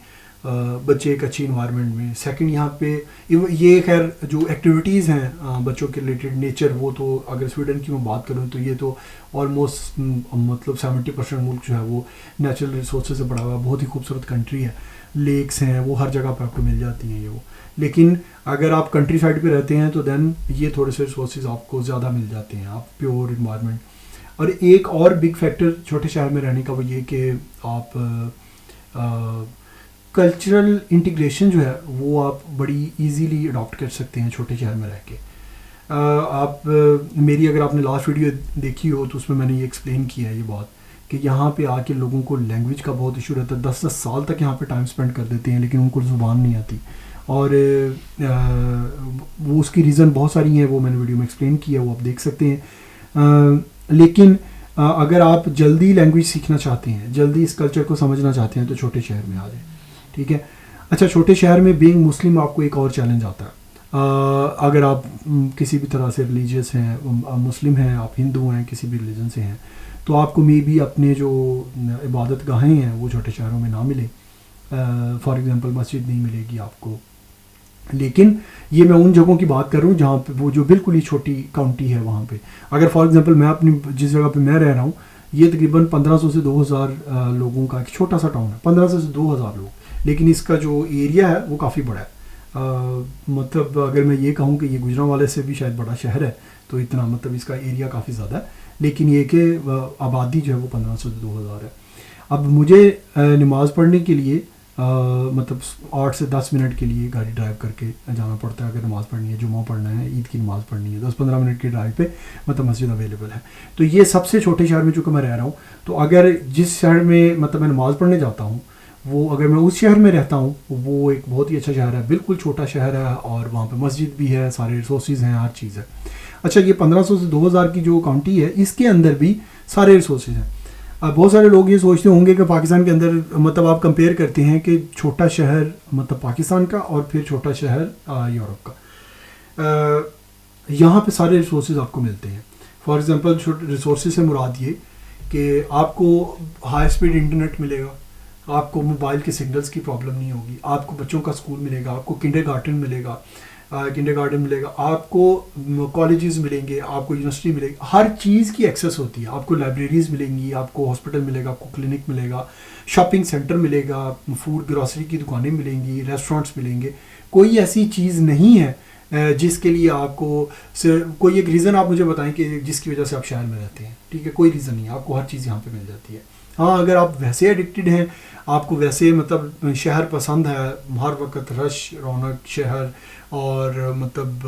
بچے ایک اچھی انوائرمنٹ میں. سیکنڈ یہاں پہ یہ خیر جو ایکٹیویٹیز ہیں بچوں کے ریلیٹڈ نیچر, وہ تو اگر سویڈن کی میں بات کروں تو یہ تو آلموسٹ مطلب 70% ملک جو ہے وہ نیچرل ریسورسز سے بڑا ہوا ہے. بہت ہی خوبصورت کنٹری ہے, لیکس ہیں وہ ہر جگہ پہ آپ کو مل جاتی ہیں یہ وہ. لیکن اگر آپ کنٹری سائڈ پہ رہتے ہیں تو دین یہ تھوڑے سے ریسورسز آپ کو زیادہ مل جاتے ہیں, آپ پیور انوائرمنٹ. اور ایک اور بگ فیکٹر چھوٹے شہر میں رہنے کا وہ یہ کہ آپ کلچرل انٹیگریشن جو ہے وہ آپ بڑی ایزیلی اڈاپٹ کر سکتے ہیں چھوٹے شہر میں رہ کے. آپ میری اگر آپ نے لاسٹ ویڈیو دیکھی ہو تو اس میں نے یہ ایکسپلین کیا ہے یہ بات کہ یہاں پہ آ کے لوگوں کو لینگویج کا بہت ایشو رہتا ہے. 10 سال تک یہاں پہ ٹائم اسپینڈ کر دیتے ہیں لیکن ان کو زبان نہیں آتی, اور وہ اس کی ریزن بہت ساری ہیں, وہ میں نے ویڈیو میں ایکسپلین کیا, وہ آپ دیکھ سکتے ہیں. لیکن اگر آپ جلدی لینگویج سیکھنا چاہتے ہیں, جلدی اس کلچر کو سمجھنا چاہتے ہیں تو چھوٹے شہر میں آ جائیں. ٹھیک ہے. اچھا چھوٹے شہر میں بینگ مسلم آپ کو ایک اور چیلنج آتا ہے. اگر آپ کسی بھی طرح سے ریلیجیس ہیں, مسلم ہیں, آپ ہندو ہیں, کسی بھی ریلیجن سے ہیں, تو آپ کو مے بی اپنے جو عبادت گاہیں ہیں وہ چھوٹے شہروں میں نہ ملے. فار ایگزامپل مسجد نہیں ملے گی آپ کو. لیکن یہ میں ان جگہوں کی بات کر رہا ہوں جہاں پہ وہ جو بالکل ہی چھوٹی کاؤنٹی ہے وہاں پہ. اگر فار ایگزامپل میں اپنی جس جگہ پہ میں رہ رہا ہوں یہ تقریباً 1500 سے 2000 لوگوں کا ایک چھوٹا سا ٹاؤن ہے, 1500 سے 2000 لوگ, لیکن اس کا جو ایریا ہے وہ کافی بڑا ہے. مطلب اگر میں یہ کہوں کہ یہ گجرانوالے سے بھی شاید بڑا شہر ہے تو اتنا مطلب اس کا ایریا کافی زیادہ ہے, لیکن یہ کہ آبادی جو ہے وہ 1500 سے 2000 ہے. اب مجھے نماز پڑھنے کے لیے مطلب 8 سے 10 منٹ کے لیے گاڑی ڈرائیو کر کے جانا پڑتا ہے. اگر نماز پڑھنی ہے, جمعہ پڑھنا ہے, عید کی نماز پڑھنی ہے, 10-15 منٹ کی ڈرائیو پہ مطلب مسجد اویلیبل ہے. تو یہ سب سے چھوٹے شہر میں چونکہ میں رہ رہا ہوں, تو اگر جس شہر میں مطلب میں نماز پڑھنے جاتا ہوں وہ اگر میں اس شہر میں رہتا ہوں وہ ایک بہت ہی اچھا شہر ہے, بالکل چھوٹا شہر ہے, اور وہاں پہ مسجد بھی ہے, سارے ریسورسز ہیں, ہر چیز ہے. اچھا یہ 1500 سے 2000 کی جو کاؤنٹی ہے اس کے اندر بھی سارے ریسورسز ہیں. اب بہت سارے لوگ یہ سوچتے ہوں گے کہ پاکستان کے اندر مطلب آپ کمپیئر کرتے ہیں کہ چھوٹا شہر مطلب پاکستان کا اور پھر چھوٹا شہر یورپ کا. یہاں پہ سارے ریسورسز آپ کو ملتے ہیں. فار ایگزامپل ریسورسز سے مراد یہ کہ آپ کو ہائی اسپیڈ انٹرنیٹ ملے گا, آپ کو موبائل کے سگنلز کی پرابلم نہیں ہوگی, آپ کو بچوں کا اسکول ملے گا, آپ کو کنڈر گارڈن ملے گا, آپ کو کالجز ملیں گے, آپ کو یونیورسٹی ملے گی, ہر چیز کی ایکسیس ہوتی ہے. آپ کو لائبریریز ملیں گی, آپ کو ہاسپٹل ملے گا, آپ کو کلینک ملے گا, شاپنگ سینٹر ملے گا, فوڈ گروسری کی دکانیں ملیں گی, ریسٹورینٹس ملیں گے. کوئی ایسی چیز نہیں ہے جس کے لیے آپ کو کوئی ایک ریزن آپ مجھے بتائیں کہ جس کی وجہ سے آپ شہر میں رہتے ہیں. ٹھیک ہے, کوئی ریزن نہیں ہے, آپ کو ہر چیز یہاں پہ مل جاتی ہے. ہاں اگر آپ ویسے ایڈکٹڈ ہیں، آپ کو ویسے مطلب شہر پسند ہے، ہر وقت رش رونق شہر، اور مطلب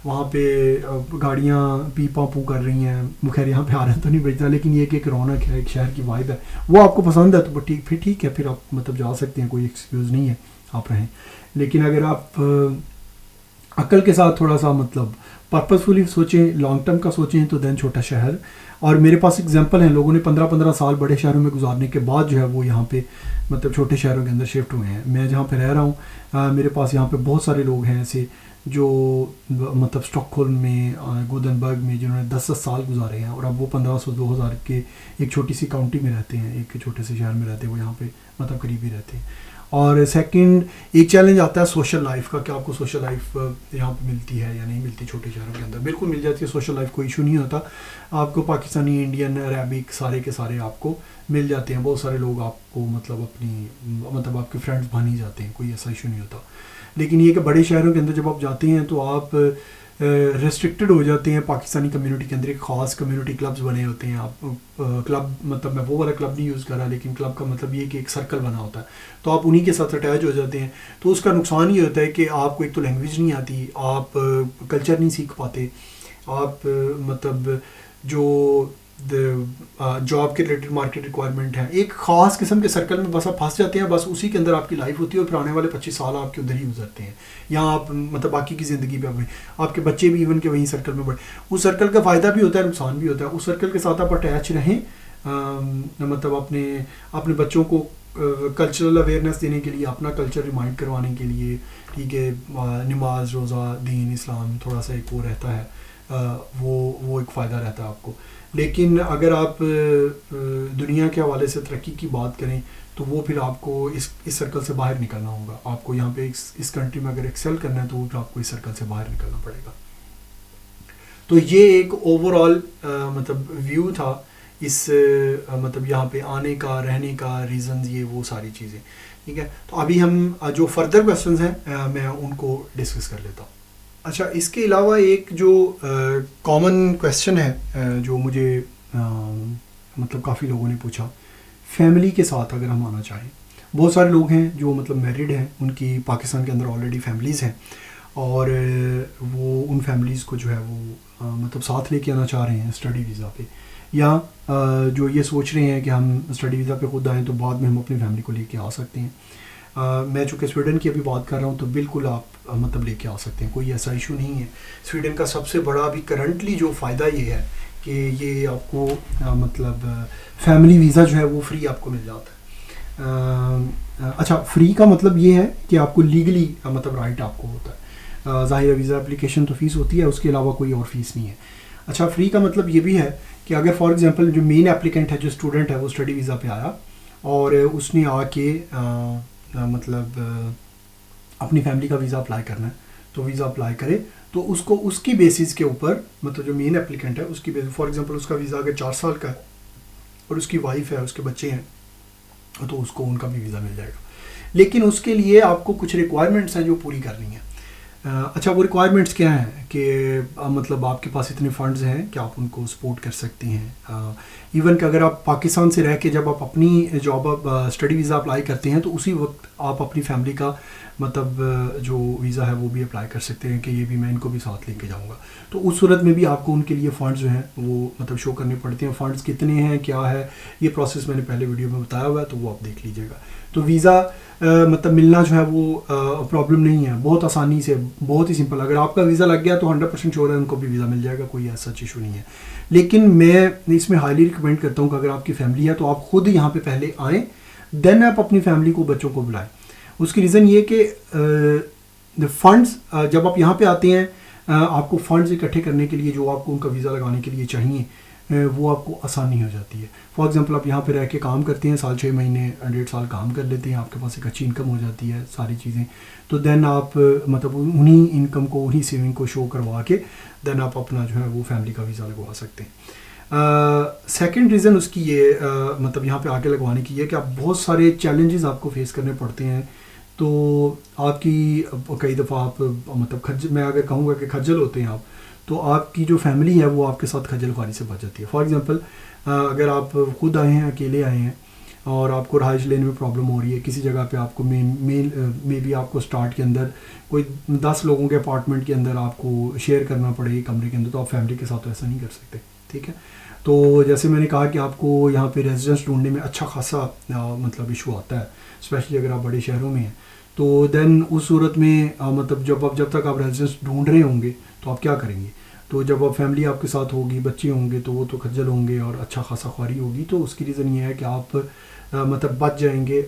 وہاں پہ گاڑیاں پی پاپو کر رہی ہیں، خیر یہاں پہ ہارن تو نہیں بجتا، لیکن یہ کہ ایک رونق ہے، ایک شہر کی وائب ہے، وہ آپ کو پسند ہے تو پھر ٹھیک ہے، پھر آپ مطلب جا سکتے ہیں، کوئی ایکسکیوز نہیں ہے، آپ رہیں. لیکن اگر آپ عقل کے ساتھ تھوڑا سا مطلب پرپزفلی سوچیں، لانگ ٹرم کا سوچیں، تو دین چھوٹا شہر. اور میرے پاس اگزامپل ہیں، لوگوں نے 15 سال بڑے شہروں میں گزارنے کے بعد جو ہے وہ یہاں پہ مطلب چھوٹے شہروں کے اندر شفٹ ہوئے ہیں. میں جہاں پہ رہ رہا ہوں، میرے پاس یہاں پہ بہت سارے لوگ ہیں ایسے جو مطلب اسٹاک ہولم میں، گودنبرگ میں، جنہوں نے 10 سال گزارے ہیں، اور اب وہ 1500-2000 کے ایک چھوٹی سی کاؤنٹی میں رہتے ہیں، ایک چھوٹے سے شہر میں رہتے ہیں، وہ یہاں پہ مطلب قریبی رہتے ہیں. اور سیکنڈ ایک چیلنج آتا ہے سوشل لائف کا، کہ آپ کو سوشل لائف یہاں پہ ملتی ہے یا نہیں ملتی. چھوٹے شہروں کے اندر بالکل مل جاتی ہے سوشل لائف، کوئی ایشو نہیں ہوتا آپ کو. پاکستانی، انڈین، عربک سارے کے سارے آپ کو مل جاتے ہیں. بہت سارے لوگ آپ کو مطلب اپنی مطلب آپ کے فرینڈس بن ہی جاتے ہیں، کوئی ایسا ایشو نہیں ہوتا. لیکن یہ کہ بڑے شہروں کے اندر جب آپ جاتے ہیں تو آپ ریسٹرکٹڈ ہو جاتے ہیں. پاکستانی کمیونٹی کے اندر ایک خاص کمیونٹی کلبز بنے ہوتے ہیں. آپ کلب مطلب میں وہ والا کلب نہیں یوز کر رہا، لیکن کلب کا مطلب یہ کہ ایک سرکل بنا ہوتا ہے، تو آپ انہی کے ساتھ اٹیچ ہو جاتے ہیں. تو اس کا نقصان یہ ہوتا ہے کہ آپ کو ایک تو لینگویج نہیں آتی، آپ کلچر نہیں سیکھ پاتے، آپ مطلب جو جاب کے ریلیٹڈ مارکیٹ ریکوائرمنٹ ہے، ایک خاص قسم کے سرکل میں بس آپ پھنس جاتے ہیں. بس اسی کے اندر آپ کی لائف ہوتی ہے، اور پھر آنے والے 25 سال آپ کے ادھر ہی گزرتے ہیں. یہاں آپ مطلب باقی کی زندگی پہ آپ کے بچے بھی ایون کہ وہیں سرکل میں بڑھے. اس سرکل کا فائدہ بھی ہوتا ہے، نقصان بھی ہوتا ہے. اس سرکل کے ساتھ آپ اٹیچ رہیں، مطلب اپنے بچوں کو کلچرل اویئرنیس دینے کے لیے، اپنا کلچر ریمائنڈ کروانے کے لیے، ٹھیک ہے، نماز، روزہ، دین، اسلام تھوڑا سا ایک وہ رہتا ہے، وہ ایک فائدہ رہتا ہے آپ کو. لیکن اگر آپ دنیا کے حوالے سے ترقی کی بات کریں تو وہ پھر آپ کو اس سرکل سے باہر نکلنا ہوگا. آپ کو یہاں پہ اس کنٹری میں اگر ایکسل کرنا ہے تو وہ آپ کو اس سرکل سے باہر نکلنا پڑے گا. تو یہ ایک اوور آل مطلب ویو تھا اس مطلب یہاں پہ آنے کا، رہنے کا، ریزنز، یہ وہ ساری چیزیں. ٹھیک ہے، تو ابھی ہم جو فردر کویسچنز ہیں میں ان کو ڈسکس کر لیتا ہوں. اچھا، اس کے علاوہ ایک جو کامن کویسچن ہے جو مجھے مطلب کافی لوگوں نے پوچھا، فیملی کے ساتھ اگر ہم آنا چاہیں. بہت سارے لوگ ہیں جو مطلب میرڈ ہیں، ان کی پاکستان کے اندر آلریڈی فیملیز ہیں، اور وہ ان فیملیز کو جو ہے وہ مطلب ساتھ لے کے آنا چاہ رہے ہیں اسٹڈی ویزا پہ، یا جو یہ سوچ رہے ہیں کہ ہم اسٹڈی ویزا پہ خود آئیں تو بعد میں ہم اپنی فیملی کو لے کے آ سکتے ہیں. میں چونکہ سویڈن کی ابھی بات کر رہا ہوں تو بالکل آپ مطلب لے کے آ سکتے ہیں، کوئی ایسا ایشو نہیں ہے. سویڈن کا سب سے بڑا ابھی کرنٹلی جو فائدہ یہ ہے کہ یہ آپ کو مطلب فیملی ویزا جو ہے وہ فری آپ کو مل جاتا ہے. اچھا، فری کا مطلب یہ ہے کہ آپ کو لیگلی مطلب رائٹ آپ کو ہوتا ہے. ظاہر ہے ویزا اپلیکیشن تو فیس ہوتی ہے، اس کے علاوہ کوئی اور فیس نہیں ہے. اچھا، فری کا مطلب یہ بھی ہے کہ اگر فار ایگزامپل جو مین اپلیکنٹ ہے، جو اسٹوڈنٹ ہے، وہ اسٹڈی ویزا پہ آیا اور اس نے آ کے مطلب اپنی فیملی کا ویزا اپلائی کرنا ہے، تو ویزا اپلائی کرے تو اس کو اس کی بیسس کے اوپر مطلب جو مین اپلیکنٹ ہے اس کی بیسس، فار ایگزامپل اس کا ویزا اگر 4 سال کا ہے اور اس کی وائف ہے، اس کے بچے ہیں، تو اس کو ان کا بھی ویزا مل جائے گا. لیکن اس کے لیے آپ کو کچھ ریکوائرمنٹس ہیں جو پوری کرنی ہیں. اچھا، وہ ریکوائرمنٹس کیا ہیں کہ مطلب آپ کے پاس اتنے فنڈز ہیں کہ آپ ان کو سپورٹ کر سکتے ہیں. ایون کہ اگر آپ پاکستان سے رہ کے جب آپ اپنی جاب اسٹڈی ویزا اپلائی کرتے ہیں تو اسی وقت آپ اپنی فیملی کا مطلب جو ویزا ہے وہ بھی اپلائی کر سکتے ہیں کہ یہ بھی میں ان کو بھی ساتھ لے کے جاؤں گا. تو اس صورت میں بھی آپ کو ان کے لیے فنڈز جو ہیں وہ مطلب شو کرنے پڑتے ہیں. فنڈز کتنے ہیں، کیا ہے، یہ پروسیس میں نے پہلے ویڈیو میں بتایا ہوا ہے، تو وہ آپ دیکھ لیجیے گا. تو ویزا مطلب ملنا جو ہے وہ پرابلم نہیں ہے، بہت آسانی سے، بہت ہی سمپل. اگر آپ کا ویزا لگ گیا تو 100% شیور ہے ان کو بھی ویزا مل جائے گا، کوئی ایسا ایشو نہیں ہے. لیکن میں اس میں ہائیلی ریکمینڈ کرتا ہوں کہ اگر آپ کی فیملی ہے تو آپ خود یہاں پہ پہلے آئیں، دین آپ اپنی فیملی کو، بچوں کو بلائیں. اس کی ریزن یہ کہ فنڈز جب آپ یہاں پہ آتے ہیں، آپ کو فنڈز اکٹھے کرنے کے لیے جو آپ کو ان کا ویزا لگانے کے لیے چاہیے وہ آپ کو آسانی ہو جاتی ہے. فار ایگزامپل آپ یہاں پہ رہ کے کام کرتے ہیں، 6 مہینے 1.5 سال کام کر لیتے ہیں، آپ کے پاس ایک اچھی انکم ہو جاتی ہے، ساری چیزیں، تو دین آپ مطلب انہی انکم کو، انہی سیونگ کو شو کروا کے دین آپ اپنا جو ہے وہ فیملی کا ویزا لگوا سکتے ہیں. سیکنڈ ریزن اس کی یہ مطلب یہاں پہ آگے لگوانے کی ہے کہ آپ بہت سارے چیلنجز آپ کو فیس کرنے پڑتے ہیں. تو آپ کی کئی دفعہ آپ مطلب میں اگر کہوں گا کہ کھجل ہوتے ہیں آپ، تو آپ کی جو فیملی ہے وہ آپ کے ساتھ خجل خواری سے بچ جاتی ہے. فار ایگزامپل اگر آپ خود آئے ہیں، اکیلے آئے ہیں، اور آپ کو رہائش لینے میں پرابلم ہو رہی ہے، کسی جگہ پہ آپ کو مے بی آپ کو اسٹارٹ کے اندر کوئی 10 لوگوں کے اپارٹمنٹ کے اندر آپ کو شیئر کرنا پڑے کمرے کے اندر، تو آپ فیملی کے ساتھ تو ایسا نہیں کر سکتے، ٹھیک ہے. تو جیسے میں نے کہا کہ آپ کو یہاں پہ ریزیڈنس ڈھونڈنے میں اچھا خاصا مطلب ایشو آتا ہے، اسپیشلی اگر آپ بڑے شہروں میں ہیں. تو دین اس صورت میں مطلب جب تک آپ ریزیڈنس ڈھونڈ رہے ہوں گے تو آپ کیا کریں گے؟ تو جب آپ فیملی آپ کے ساتھ ہوگی، بچے ہوں گے، تو وہ تو خجل ہوں گے اور اچھا خاصا خواری ہوگی. تو اس کی ریزن یہ ہے کہ آپ مطلب بچ جائیں گے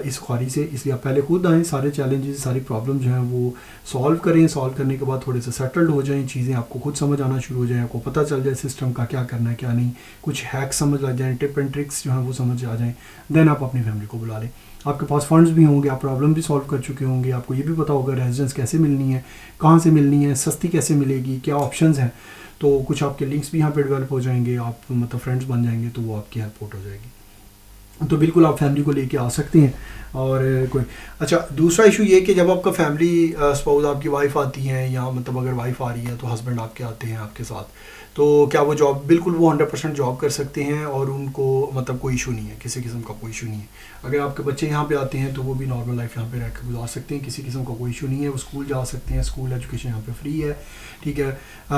اس خواری سے. اس لیے آپ پہلے خود آئیں، سارے چیلنجز ساری پرابلم جو ہیں وہ سالو کریں. سالو کرنے کے بعد تھوڑے سے سیٹلڈ ہو جائیں، چیزیں آپ کو خود سمجھ آنا شروع ہو جائیں، آپ کو پتہ چل جائے سسٹم کا کیا کرنا ہے کیا نہیں، کچھ ہیک سمجھ آ جائیں، ٹپ اینڈ ٹرکس جو ہیں وہ سمجھ آ جائیں. دین آپ اپنی فیملی کو بلا لیں. آپ کے پاس فنڈز بھی ہوں گے، آپ پرابلم بھی سالو کر چکے ہوں گے، آپ کو یہ بھی پتہ ہوگا ریزیڈنس کیسے ملنی ہے، کہاں سے ملنی ہے، سستی کیسے ملے گی، کیا آپشنز ہیں. تو کچھ آپ کے لنکس بھی یہاں پہ ڈیولپ ہو جائیں گے، آپ مطلب فرینڈس بن جائیں گے، تو وہ آپ کی ہیلپ ہو جائے گی. تو بالکل آپ فیملی کو لے کے آ سکتے ہیں. اور کوئی اچھا دوسرا ایشو یہ کہ جب آپ کا فیملی سپوز آپ کی وائف آتی ہیں، یا مطلب اگر وائف آ رہی ہے تو ہسبینڈ آپ کے آتے ہیں آپ کے ساتھ، تو کیا وہ جاب بالکل وہ 100% جاب کر سکتے ہیں اور ان کو مطلب کوئی ایشو نہیں ہے، کسی قسم کا کوئی ایشو نہیں ہے؟ اگر آپ کے بچے یہاں پہ آتے ہیں تو وہ بھی نارمل لائف یہاں پہ رہ کے گزار سکتے ہیں، کسی قسم کا کوئی ایشو نہیں ہے. وہ اسکول جا سکتے ہیں، اسکول ایجوکیشن یہاں پہ فری ہے، ٹھیک ہے.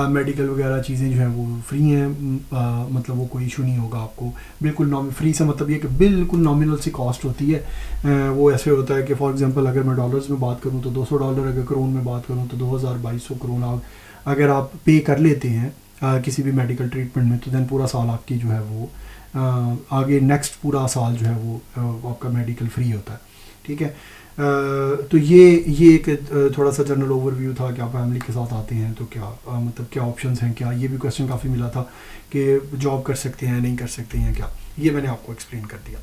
میڈیکل وغیرہ چیزیں جو ہیں وہ فری ہیں، مطلب وہ کوئی ایشو نہیں ہوگا آپ کو. بالکل فری سے مطلب یہ کہ بالکل نامنل سی کاسٹ ہوتی ہے. وہ ایسے ہوتا ہے کہ فار ایگزامپل اگر میں ڈالرز میں بات کروں تو $200، اگر کرون میں بات کروں تو 2200 کرون اگر آپ پے کر لیتے ہیں کسی بھی میڈیکل ٹریٹمنٹ میں، تو دین پورا سال آپ کی جو ہے وہ آگے نیکسٹ پورا سال جو ہے وہ آپ کا میڈیکل فری ہوتا ہے، ٹھیک ہے. تو یہ ایک تھوڑا سا جنرل اوور ویو تھا کہ آپ فیملی کے ساتھ آتے ہیں تو کیا مطلب کیا آپشنس ہیں. کیا یہ بھی کویشچن کافی ملا تھا کہ جاب کر سکتے ہیں نہیں کر سکتے ہیں کیا، یہ میں نے آپ کو ایکسپلین کر دیا.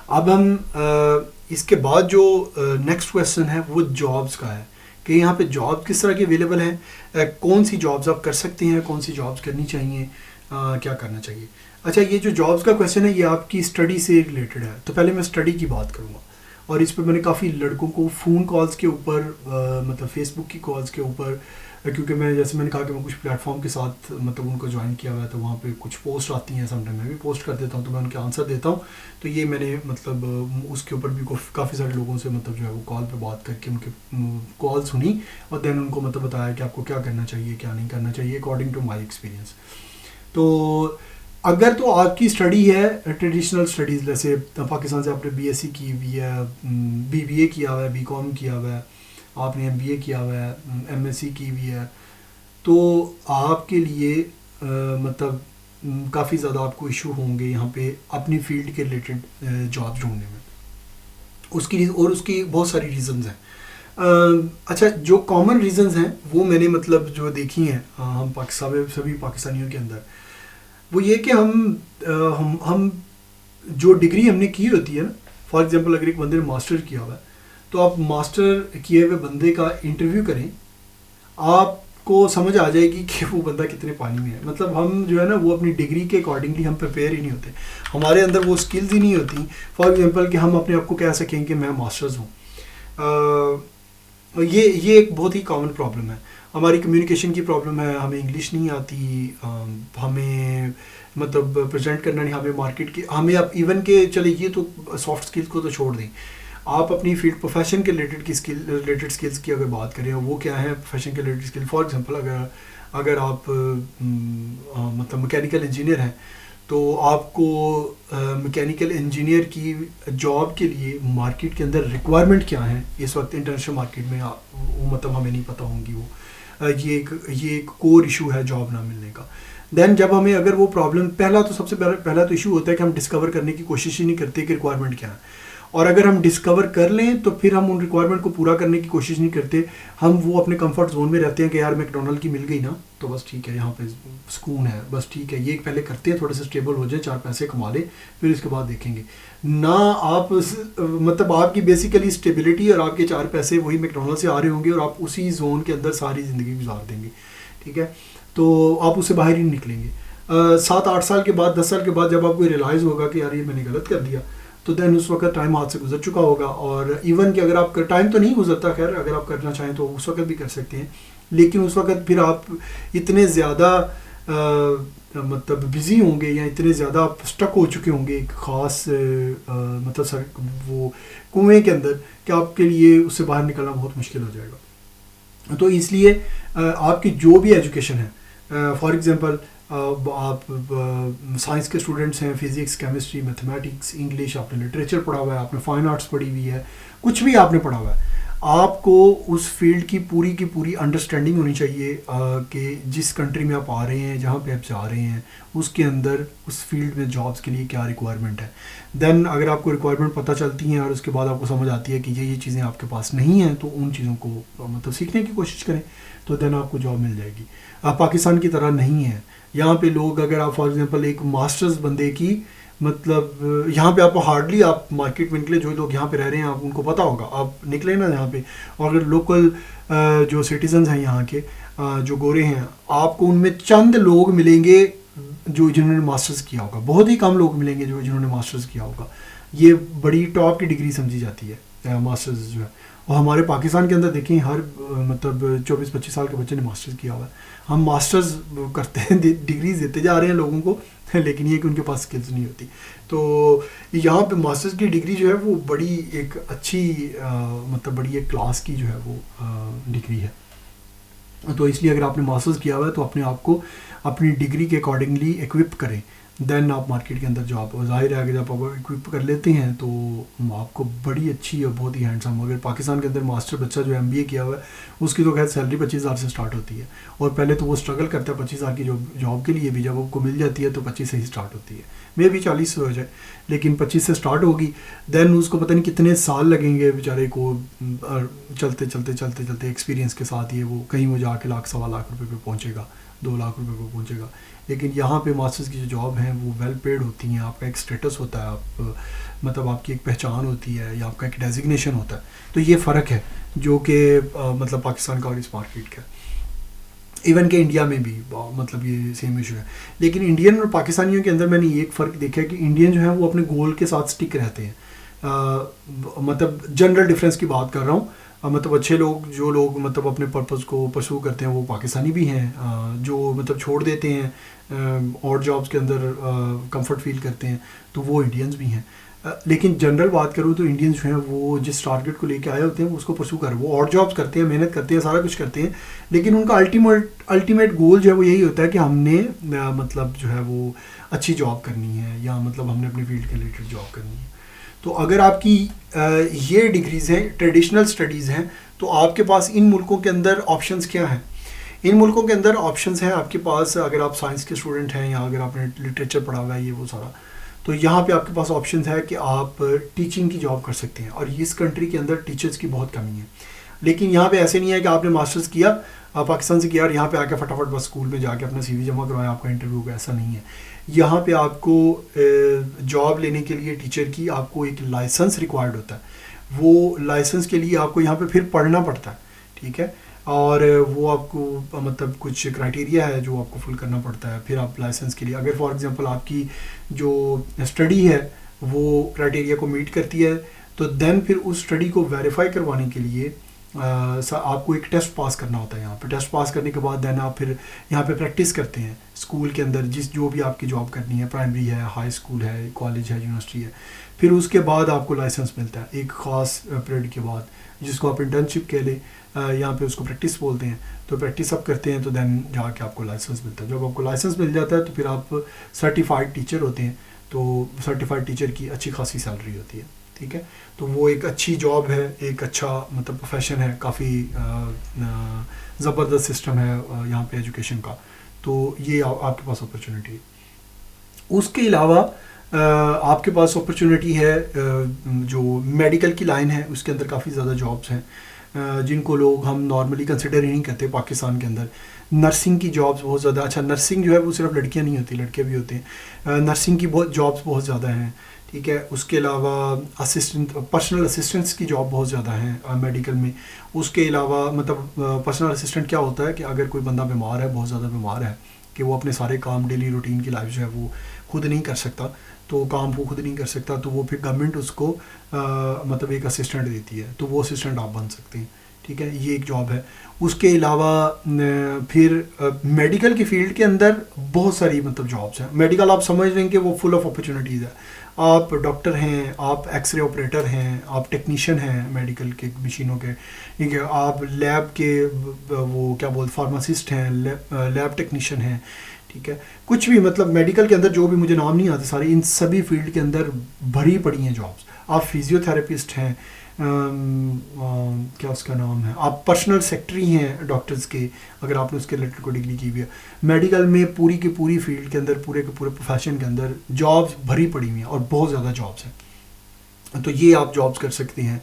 اب ہم اس کے بعد جو نیکسٹ کویشچن ہے وہ جابس کا ہے کہ یہاں پہ جاب کس طرح کی اویلیبل ہیں، کون سی جابز آپ کر سکتے ہیں، کون سی جابز کرنی چاہیے، کیا کرنا چاہیے. اچھا یہ جو جابز کا کویشچن ہے یہ آپ کی اسٹڈی سے ریلیٹڈ ہے. تو پہلے میں اسٹڈی کی بات کروں گا، اور اس پہ میں نے کافی لڑکوں کو فون کالز کے اوپر مطلب فیس بک کی کالز کے اوپر، کیونکہ میں جیسے میں نے کہا کہ میں کچھ پلیٹ فارم کے ساتھ مطلب ان کو جوائن کیا ہوا ہے، تو وہاں پہ کچھ پوسٹ آتی ہیں، سم ٹائم میں بھی پوسٹ کر دیتا ہوں، تو میں ان کے آنسر دیتا ہوں. تو یہ میں نے مطلب اس کے اوپر بھی کافی سارے لوگوں سے مطلب جو ہے وہ کال پہ بات کر کے ان کے کال سنی، اور دین ان کو مطلب بتایا کہ آپ کو کیا کرنا چاہیے کیا نہیں کرنا چاہیے اکارڈنگ ٹو مائی ایکسپیرینس. تو اگر تو آپ کی اسٹڈی ہے ٹریڈیشنل اسٹڈیز، جیسے پاکستان سے آپ نے BSc کی ہوئی ہے، BBA کیا ہوا ہے، BCom کیا ہوا ہے، آپ نے MBA کیا ہوا ہے، MSc کی ہوئی ہے، تو آپ کے لیے مطلب کافی زیادہ آپ کو ایشو ہوں گے یہاں پہ اپنی فیلڈ کے ریلیٹڈ جاب ڈھونڈنے میں. اس کی بہت ساری ریزنز ہیں. اچھا جو کامن ریزنز ہیں وہ میں نے مطلب جو دیکھی ہیں ہم سبھی پاکستانیوں کے اندر، وہ یہ کہ ہم جو ڈگری ہم نے کی ہوتی ہے نا، فار ایگزامپل اگر ایک بندے نے ماسٹر کیا ہوا ہے تو آپ ماسٹر کیے ہوئے بندے کا انٹرویو کریں، آپ کو سمجھ آ جائے گی کہ وہ بندہ کتنے پانی میں ہے. مطلب ہم جو ہے نا وہ اپنی ڈگری کے اکارڈنگلی ہم پریپیئر ہی نہیں ہوتے، ہمارے اندر وہ اسکلز ہی نہیں ہوتی فار ایگزامپل کہ ہم اپنے آپ کو کہہ سکیں کہ میں ماسٹرز ہوں. یہ ایک بہت ہی کامن پرابلم ہے. ہماری کمیونیکیشن کی پرابلم ہے، ہمیں انگلش نہیں آتی، ہمیں مطلب پریزنٹ کرنا نہیں، ہمیں مارکیٹ کی، ہمیں اب ایون کہ چلے یہ تو سافٹ اسکلس کو تو چھوڑ دیں، آپ اپنی فیلڈ پروفیشن کے ریلیٹڈ اسکلس کی اگر بات کریں، وہ کیا ہے پروفیشن کے ریلیٹڈ اسکل. فار ایگزامپل اگر آپ مطلب میکینیکل انجینئر ہیں تو آپ کو میکینیکل انجینئر کی جاب کے لیے مارکیٹ کے اندر ریکوائرمنٹ کیا ہیں اس وقت انٹرنیشنل مارکیٹ میں، وہ مطلب ہمیں نہیں پتہ ہوں گی. وہ یہ ایک کور ایشو ہے جاب نہ ملنے کا. دین جب ہمیں اگر وہ پرابلم، سب سے پہلا تو ایشو ہوتا ہے کہ ہم ڈسکور کرنے کی کوشش ہی نہیں کرتے کہ ریکوائرمنٹ کیا ہے، اور اگر ہم ڈسکور کر لیں تو پھر ہم ان ریکوائرمنٹ کو پورا کرنے کی کوشش نہیں کرتے. ہم وہ اپنے کمفرٹ زون میں رہتے ہیں کہ یار میکڈونلڈ کی مل گئی نا تو بس ٹھیک ہے، یہاں پہ سکون ہے، بس ٹھیک ہے. یہ پہلے کرتے ہیں، تھوڑے سے اسٹیبل ہو جائیں، 4 پیسے کما لیں، پھر اس کے بعد دیکھیں گے. نہ آپ مطلب آپ کی بیسیکلی اسٹیبلٹی اور آپ کے 4 پیسے وہی میکڈونلڈ سے آ رہے ہوں گے، اور آپ اسی زون کے اندر ساری زندگی گزار دیں گے، ٹھیک ہے. تو آپ اس سے باہر ہی نہیں نکلیں گے. 7-8 سال کے بعد، 10 سال کے بعد جب آپ کو ریئلائز ہوگا کہ یار یہ میں نے غلط کر دیا، تو دین اس وقت ٹائم ہاتھ سے گزر چکا ہوگا. اور ایون کہ اگر آپ کا ٹائم تو نہیں گزرتا، خیر اگر آپ کرنا چاہیں تو اس وقت بھی کر سکتے ہیں، لیکن اس وقت پھر آپ اتنے زیادہ مطلب بزی ہوں گے یا اتنے زیادہ آپ اسٹک ہو چکے ہوں گے ایک خاص مطلب سر وہ کنویں کے اندر کہ آپ کے لیے اس سے باہر نکلنا بہت مشکل ہو جائے گا. تو اس لیے آپ کی جو بھی ایجوکیشن ہے، فار ایگزامپل آپ سائنس کے اسٹوڈنٹس ہیں، فزکس، کیمسٹری، میتھمیٹکس، انگلش، آپ نے لٹریچر پڑھا ہوا ہے، آپ نے فائن آرٹس پڑھی ہوئی ہے، کچھ بھی آپ نے پڑھا ہوا ہے، آپ کو اس فیلڈ کی پوری انڈرسٹینڈنگ ہونی چاہیے کہ جس کنٹری میں آپ آ رہے ہیں، جہاں پہ آپ جا رہے ہیں، اس کے اندر اس فیلڈ میں جابس کے لیے کیا ریکوائرمنٹ ہے. دین اگر آپ کو ریکوائرمنٹ پتہ چلتی ہیں اور اس کے بعد آپ کو سمجھ آتی ہے کہ یہ چیزیں آپ کے پاس نہیں ہیں، تو ان چیزوں کو مطلب سیکھنے کی کوشش کریں، تو دین آپ کو جاب مل جائے گی. پاکستان کی طرح نہیں ہے. یہاں پہ لوگ، اگر آپ فار ایگزامپل ایک ماسٹرز بندے کی مطلب یہاں پہ آپ کو ہارڈلی آپ مارکیٹ میں نکلے، جو لوگ یہاں پہ رہ رہے ہیں آپ ان کو پتہ ہوگا، آپ نکلے نا یہاں پہ، اور اگر لوکل جو سٹیزنز ہیں یہاں کے جو گورے ہیں، آپ کو ان میں چند لوگ ملیں گے جنہوں نے ماسٹرز کیا ہوگا، بہت ہی کم لوگ ملیں گے جنہوں نے ماسٹرز کیا ہوگا. یہ بڑی ٹاپ کی ڈگری سمجھی جاتی ہے ماسٹرز جو ہے. اور ہمارے پاکستان کے اندر دیکھیں ہر مطلب 24-25 سال کے بچے نے ماسٹرز کیا ہوا ہے. ہم ماسٹرز کرتے ہیں، ڈگریز دیتے جا رہے ہیں لوگوں کو، لیکن یہ کہ ان کے پاس اسکلز نہیں ہوتی. تو یہاں پہ ماسٹرز کی ڈگری جو ہے وہ بڑی ایک اچھی مطلب بڑی ایک کلاس کی جو ہے وہ ڈگری ہے. تو اس لیے اگر آپ نے ماسٹرز کیا ہوا ہے تو اپنے آپ کو اپنی ڈگری کے اکارڈنگلی ایکوپ کریں، دین آپ مارکیٹ کے اندر جاب. ظاہر ہے اگر جب آپ ایکوپ کر لیتے ہیں تو آپ کو بڑی اچھی اور بہت ہی ہینڈسم. اگر پاکستان کے اندر ماسٹر بچہ جو ایم بی اے کیا ہوا ہے اس کی تو خیر سیلری 25,000 سے اسٹارٹ ہوتی ہے، اور پہلے تو وہ اسٹرگل کرتا ہے 25,000 کی جاب کے لیے بھی. جب آپ کو مل جاتی ہے تو 25 سے ہی اسٹارٹ ہوتی ہے، میں بھی 40 سے ہو جائے، لیکن 25 سے اسٹارٹ ہوگی. دین اس کو پتہ نہیں کتنے سال لگیں گے بیچارے کو چلتے ایکسپیرینس کے ساتھ، یہ وہ کہیں وہ جا کے 1,00,000-1,25,000 روپے پہ پہنچے گا، 2,00,000 روپے پہ پہنچے گا. لیکن یہاں پہ ماسٹرز کی جو جاب ہیں وہ ویل پیڈ ہوتی ہیں. آپ کا ایک اسٹیٹس ہوتا ہے، آپ مطلب آپ کی ایک پہچان ہوتی ہے، یا آپ کا ایک ڈیزگنیشن ہوتا ہے. تو یہ فرق ہے جو کہ مطلب پاکستان کا اور اس مارکیٹ کا. ایون کہ انڈیا میں بھی مطلب یہ سیم ایشو ہے. لیکن انڈین اور پاکستانیوں کے اندر میں نے ایک فرق دیکھا ہے کہ انڈین جو ہیں وہ اپنے گول کے ساتھ سٹک رہتے ہیں. مطلب جنرل ڈفرینس کی بات کر رہا ہوں. مطلب اچھے لوگ، جو لوگ مطلب اپنے پرپز کو پرسو کرتے ہیں وہ پاکستانی بھی ہیں، جو مطلب چھوڑ دیتے ہیں اور جابس کے اندر کمفرٹ فیل کرتے ہیں تو وہ انڈینز بھی ہیں. لیکن جنرل بات کروں تو انڈینز جو ہیں وہ جس ٹارگیٹ کو لے کے آئے ہوتے ہیں وہ اس کو پرسو کر، وہ اور جابس کرتے ہیں، محنت کرتے ہیں، سارا کچھ کرتے ہیں، لیکن ان کا الٹیمیٹ گول جو ہے وہ یہی ہوتا ہے کہ ہم نے مطلب جو ہے وہ اچھی جاب کرنی ہے، یا مطلب ہم نے اپنی فیلڈ کے ریلیٹڈ جاب کرنی ہے. تو اگر آپ کی یہ ڈگریز ہیں، ٹریڈیشنل اسٹڈیز ہیں، تو آپ کے پاس ان ملکوں کے اندر آپشنز کیا ہیں؟ ان ملکوں کے اندر آپشنز ہیں آپ کے پاس. اگر آپ سائنس کے اسٹوڈنٹ ہیں یا اگر آپ نے لٹریچر پڑھا ہوا ہے یہ وہ سارا، تو یہاں پہ آپ کے پاس آپشنز ہے کہ آپ ٹیچنگ کی جاب کر سکتے ہیں. اور اس کنٹری کے اندر ٹیچرز کی بہت کمی ہے. لیکن یہاں پہ ایسے نہیں ہے کہ آپ نے ماسٹرز کیا پاکستان سے کیا اور یہاں پہ آ کے فٹافٹ بس اسکول میں جا کے اپنا سی وی جمع کروایا، آپ کا انٹرویو ہوگا. ایسا نہیں ہے. یہاں پہ آپ کو جاب لینے کے لیے ٹیچر کی آپ کو ایک لائسنس ریکوائرڈ ہوتا ہے. وہ لائسنس کے لیے آپ کو یہاں پہ پھر پڑھنا پڑتا ہے، ٹھیک ہے، اور وہ آپ کو مطلب کچھ کرائٹیریا ہے جو آپ کو فل کرنا پڑتا ہے. پھر آپ لائسنس کے لیے اگر فار ایگزامپل آپ کی جو اسٹڈی ہے وہ کرائٹیریا کو میٹ کرتی ہے تو دین پھر اس اسٹڈی کو ویریفائی کروانے کے لیے آپ کو ایک ٹیسٹ پاس کرنا ہوتا ہے. یہاں پہ ٹیسٹ پاس کرنے کے بعد دین آپ پھر یہاں پہ پریکٹس کرتے ہیں اسکول کے اندر، جو بھی آپ کی جاب کرنی ہے، پرائمری ہے، ہائی اسکول ہے، کالج ہے، یونیورسٹی ہے. پھر اس کے بعد آپ کو لائسنس ملتا ہے ایک خاص پیریڈ کے بعد، جس کو آپ انٹرنشپ کہہ لیں، یہاں پہ اس کو پریکٹس بولتے ہیں. تو پریکٹس آپ کرتے ہیں تو دین جا کے آپ کو لائسنس ملتا ہے. جب آپ کو لائسنس مل جاتا ہے تو پھر آپ سرٹیفائڈ ٹیچر ہوتے ہیں. تو سرٹیفائڈ ٹیچر کی اچھی خاصی سیلری ہوتی ہے، ٹھیک ہے. تو وہ ایک اچھی جاب ہے، ایک اچھا مطلب پروفیشن ہے، کافی زبردست سسٹم ہے یہاں پہ ایجوکیشن کا. تو یہ آپ کے پاس اپرچونیٹی ہے. اس کے علاوہ آپ کے پاس اپرچونیٹی ہے جو میڈیکل کی لائن ہے، اس کے اندر کافی زیادہ جابس ہیں جن کو لوگ ہم نارملی کنسیڈر ہی نہیں کرتے پاکستان کے اندر. نرسنگ کی جابس بہت زیادہ، اچھا نرسنگ جو ہے وہ صرف لڑکیاں نہیں ہوتی، لڑکے بھی ہوتے ہیں. نرسنگ کی بہت جابس بہت زیادہ ہیں، ٹھیک ہے. اس کے علاوہ پرسنل اسسٹنٹس کی جاب بہت زیادہ ہیں میڈیکل میں. اس کے علاوہ مطلب پرسنل اسسٹنٹ کیا ہوتا ہے کہ اگر کوئی بندہ بیمار ہے، بہت زیادہ بیمار ہے، کہ وہ اپنے سارے کام ڈیلی روٹین کی لائف جو ہے وہ خود نہیں کر سکتا، تو کام وہ خود نہیں کر سکتا، تو وہ پھر گورنمنٹ اس کو مطلب ایک اسسٹنٹ دیتی ہے، تو وہ اسسٹنٹ آپ بن سکتے ہیں، ٹھیک ہے, یہ ایک جاب ہے. اس کے علاوہ پھر میڈیکل کی فیلڈ کے اندر بہت ساری مطلب جابس ہیں. میڈیکل آپ سمجھ رہے ہیں کہ وہ فل آف اپرچونیٹیز ہے. آپ ڈاکٹر ہیں, آپ ایکس رے آپریٹر ہیں, آپ ٹیکنیشین ہیں میڈیکل کے مشینوں کے, ٹھیک ہے, آپ لیب کے وہ کیا بولتے فارماسسٹ ہیں, لیب ٹیکنیشین ہیں, ٹھیک ہے, کچھ بھی مطلب میڈیکل کے اندر جو بھی مجھے نام نہیں آتے سارے, ان سبھی فیلڈ کے اندر بھری پڑی ہیں جابس. آپ فزیو تھراپسٹ ہیں, کیا اس کا نام ہے, آپ پرسنل سیکٹری ہیں ڈاکٹرز کے, اگر آپ نے اس کے ریلیٹڈ کوئی ڈگری کی ہوئی ہے. میڈیکل میں پوری کی پوری فیلڈ کے اندر, پورے کے پورے پروفیشن کے اندر جابس بھری پڑی ہوئی ہیں اور بہت زیادہ جابس ہیں. تو یہ آپ جابس کر سکتے ہیں.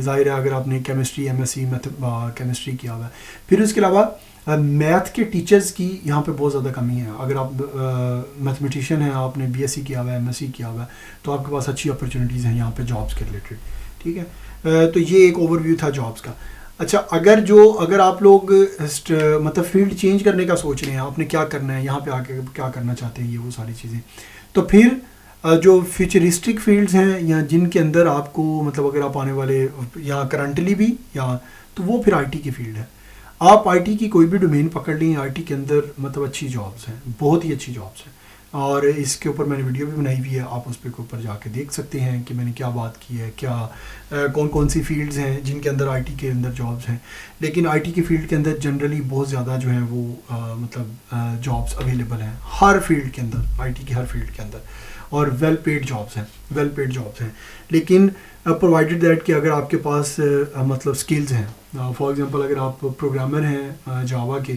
ظاہر ہے اگر آپ نے chemistry M S C chemistry کیا ہوا ہے. پھر اس کے علاوہ میتھ کے ٹیچرز کی یہاں پہ بہت زیادہ کمی ہے. اگر آپ میتھمیٹیشین ہیں, آپ نے بی ایس سی کیا ہوا ہے, ایم ایس سی کیا ہوا ہے, تو آپ کے پاس اچھی اپرچونیٹیز ہیں یہاں پہ جابس کے ریلیٹڈ, ٹھیک ہے. تو یہ ایک اوور ویو تھا جابس کا. اچھا, اگر آپ لوگ مطلب فیلڈ چینج کرنے کا سوچ رہے ہیں, آپ نے کیا کرنا ہے یہاں پہ آ کے, کیا کرنا چاہتے ہیں, یہ وہ ساری چیزیں, تو پھر جو فیوچرسٹک فیلڈز ہیں یا جن کے اندر آپ کو مطلب اگر آپ آنے والے یا کرنٹلی بھی یا, تو وہ پھر آئی ٹی کی فیلڈ ہے. آپ آئی ٹی کی کوئی بھی ڈومین پکڑ لیں, آئی ٹی کے اندر مطلب اچھی جابس ہیں, بہت ہی اچھی جابس ہیں. اور اس کے اوپر میں نے ویڈیو بھی بنائی ہوئی ہے, آپ اس پہ کے اوپر جا کے دیکھ سکتے ہیں کہ میں نے کیا بات کی ہے, کیا کون کون سی فیلڈز ہیں جن کے اندر آئی ٹی کے اندر جابس ہیں. لیکن آئی ٹی کی فیلڈ کے اندر جنرلی بہت زیادہ جو ہیں وہ مطلب جابس اویلیبل ہیں ہر فیلڈ کے اندر, آئی ٹی کی ہر فیلڈ کے اندر, اور ویل پیڈ جابس ہیں. لیکن پرووائڈیڈ دیٹ کہ اگر آپ کے پاس مطلب سکلز ہیں, فار ایگزامپل اگر آپ پروگرامر ہیں جاوا کے,